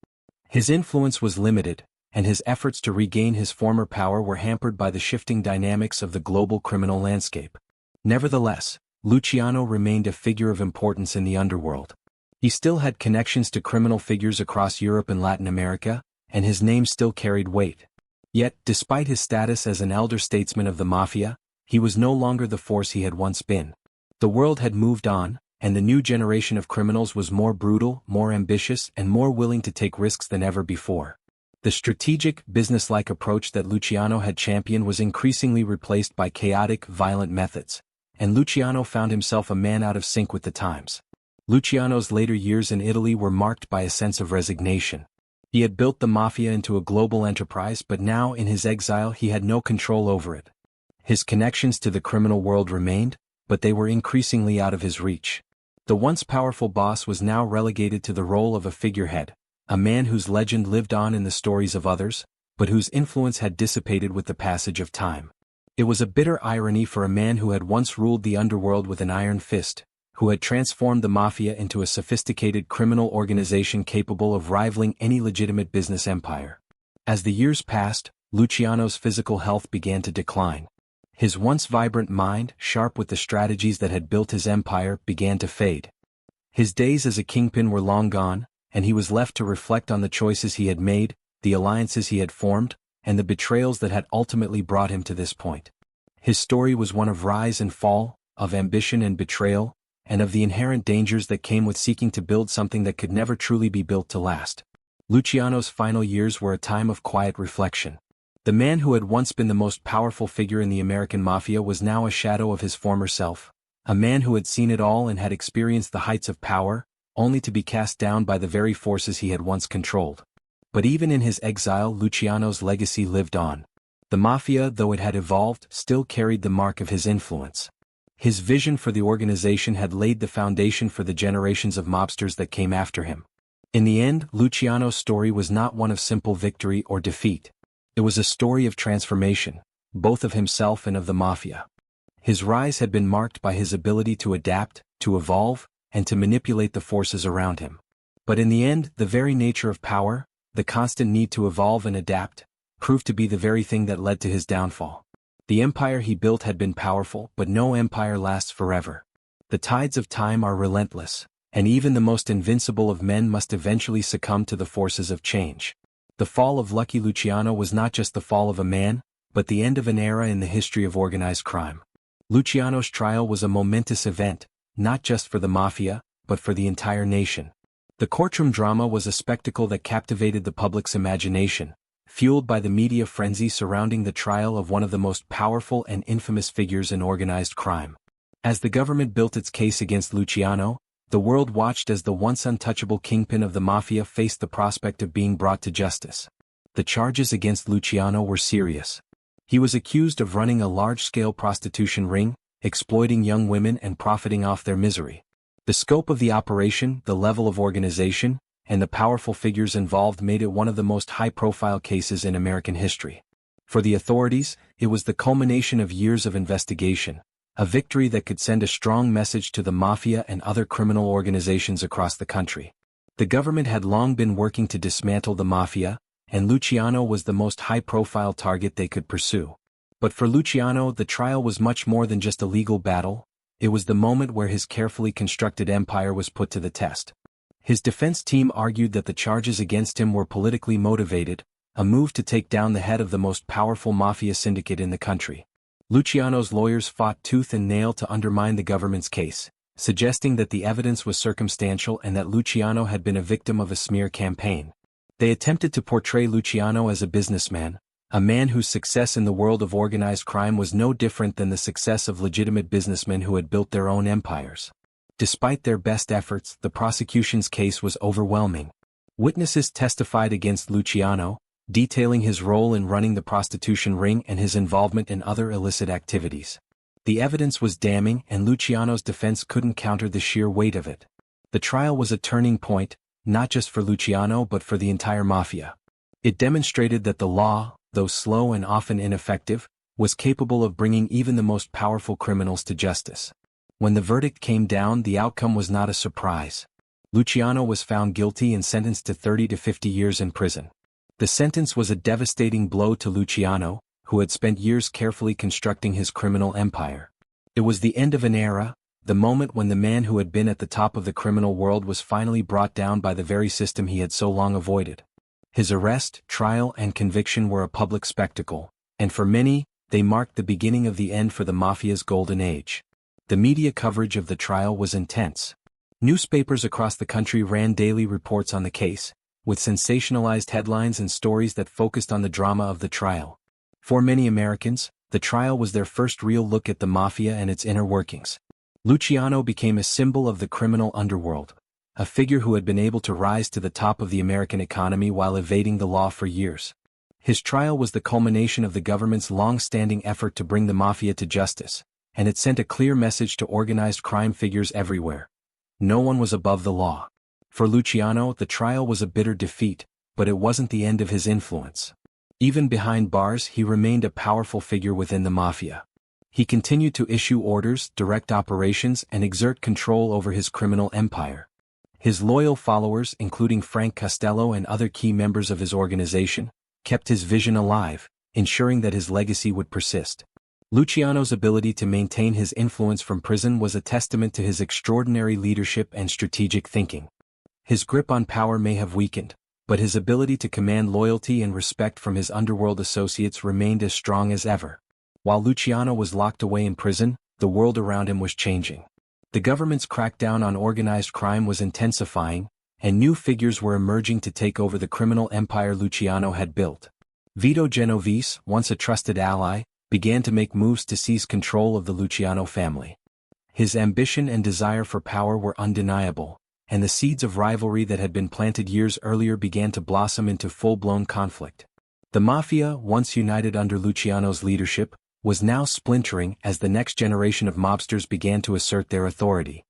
Speaker 1: His influence was limited, and his efforts to regain his former power were hampered by the shifting dynamics of the global criminal landscape. Nevertheless, Luciano remained a figure of importance in the underworld. He still had connections to criminal figures across Europe and Latin America, and his name still carried weight. Yet, despite his status as an elder statesman of the Mafia, he was no longer the force he had once been. The world had moved on, and the new generation of criminals was more brutal, more ambitious, and more willing to take risks than ever before. The strategic, business-like approach that Luciano had championed was increasingly replaced by chaotic, violent methods, and Luciano found himself a man out of sync with the times. Luciano's later years in Italy were marked by a sense of resignation. He had built the Mafia into a global enterprise, but now in his exile he had no control over it. His connections to the criminal world remained, but they were increasingly out of his reach. The once powerful boss was now relegated to the role of a figurehead, a man whose legend lived on in the stories of others, but whose influence had dissipated with the passage of time. It was a bitter irony for a man who had once ruled the underworld with an iron fist, who had transformed the Mafia into a sophisticated criminal organization capable of rivaling any legitimate business empire. As the years passed, Luciano's physical health began to decline. His once vibrant mind, sharp with the strategies that had built his empire, began to fade. His days as a kingpin were long gone, and he was left to reflect on the choices he had made, the alliances he had formed, and the betrayals that had ultimately brought him to this point. His story was one of rise and fall, of ambition and betrayal, and of the inherent dangers that came with seeking to build something that could never truly be built to last. Luciano's final years were a time of quiet reflection. The man who had once been the most powerful figure in the American Mafia was now a shadow of his former self, a man who had seen it all and had experienced the heights of power, only to be cast down by the very forces he had once controlled. But even in his exile, Luciano's legacy lived on. The Mafia, though it had evolved, still carried the mark of his influence. His vision for the organization had laid the foundation for the generations of mobsters that came after him. In the end, Luciano's story was not one of simple victory or defeat. It was a story of transformation, both of himself and of the Mafia. His rise had been marked by his ability to adapt, to evolve, and to manipulate the forces around him. But in the end, the very nature of power, the constant need to evolve and adapt, proved to be the very thing that led to his downfall. The empire he built had been powerful, but no empire lasts forever. The tides of time are relentless, and even the most invincible of men must eventually succumb to the forces of change. The fall of Lucky Luciano was not just the fall of a man, but the end of an era in the history of organized crime. Luciano's trial was a momentous event, not just for the Mafia, but for the entire nation. The courtroom drama was a spectacle that captivated the public's imagination, fueled by the media frenzy surrounding the trial of one of the most powerful and infamous figures in organized crime. As the government built its case against Luciano, the world watched as the once untouchable kingpin of the Mafia faced the prospect of being brought to justice. The charges against Luciano were serious. He was accused of running a large-scale prostitution ring, exploiting young women and profiting off their misery. The scope of the operation, the level of organization, and the powerful figures involved made it one of the most high-profile cases in American history. For the authorities, it was the culmination of years of investigation, a victory that could send a strong message to the Mafia and other criminal organizations across the country. The government had long been working to dismantle the Mafia, and Luciano was the most high-profile target they could pursue. But for Luciano, the trial was much more than just a legal battle. It was the moment where his carefully constructed empire was put to the test. His defense team argued that the charges against him were politically motivated, a move to take down the head of the most powerful Mafia syndicate in the country. Luciano's lawyers fought tooth and nail to undermine the government's case, suggesting that the evidence was circumstantial and that Luciano had been a victim of a smear campaign. They attempted to portray Luciano as a businessman, a man whose success in the world of organized crime was no different than the success of legitimate businessmen who had built their own empires. Despite their best efforts, the prosecution's case was overwhelming. Witnesses testified against Luciano, detailing his role in running the prostitution ring and his involvement in other illicit activities. The evidence was damning, and Luciano's defense couldn't counter the sheer weight of it. The trial was a turning point, not just for Luciano but for the entire Mafia. It demonstrated that the law, though slow and often ineffective, was capable of bringing even the most powerful criminals to justice. When the verdict came down, the outcome was not a surprise. Luciano was found guilty and sentenced to 30 to 50 years in prison. The sentence was a devastating blow to Luciano, who had spent years carefully constructing his criminal empire. It was the end of an era, the moment when the man who had been at the top of the criminal world was finally brought down by the very system he had so long avoided. His arrest, trial, and conviction were a public spectacle, and for many, they marked the beginning of the end for the Mafia's golden age. The media coverage of the trial was intense. Newspapers across the country ran daily reports on the case, with sensationalized headlines and stories that focused on the drama of the trial. For many Americans, the trial was their first real look at the Mafia and its inner workings. Luciano became a symbol of the criminal underworld, a figure who had been able to rise to the top of the American economy while evading the law for years. His trial was the culmination of the government's long-standing effort to bring the Mafia to justice, and it sent a clear message to organized crime figures everywhere. No one was above the law. For Luciano, the trial was a bitter defeat, but it wasn't the end of his influence. Even behind bars, he remained a powerful figure within the Mafia. He continued to issue orders, direct operations, and exert control over his criminal empire. His loyal followers, including Frank Costello and other key members of his organization, kept his vision alive, ensuring that his legacy would persist. Luciano's ability to maintain his influence from prison was a testament to his extraordinary leadership and strategic thinking. His grip on power may have weakened, but his ability to command loyalty and respect from his underworld associates remained as strong as ever. While Luciano was locked away in prison, the world around him was changing. The government's crackdown on organized crime was intensifying, and new figures were emerging to take over the criminal empire Luciano had built. Vito Genovese, once a trusted ally, began to make moves to seize control of the Luciano family. His ambition and desire for power were undeniable, and the seeds of rivalry that had been planted years earlier began to blossom into full-blown conflict. The Mafia, once united under Luciano's leadership, was now splintering as the next generation of mobsters began to assert their authority.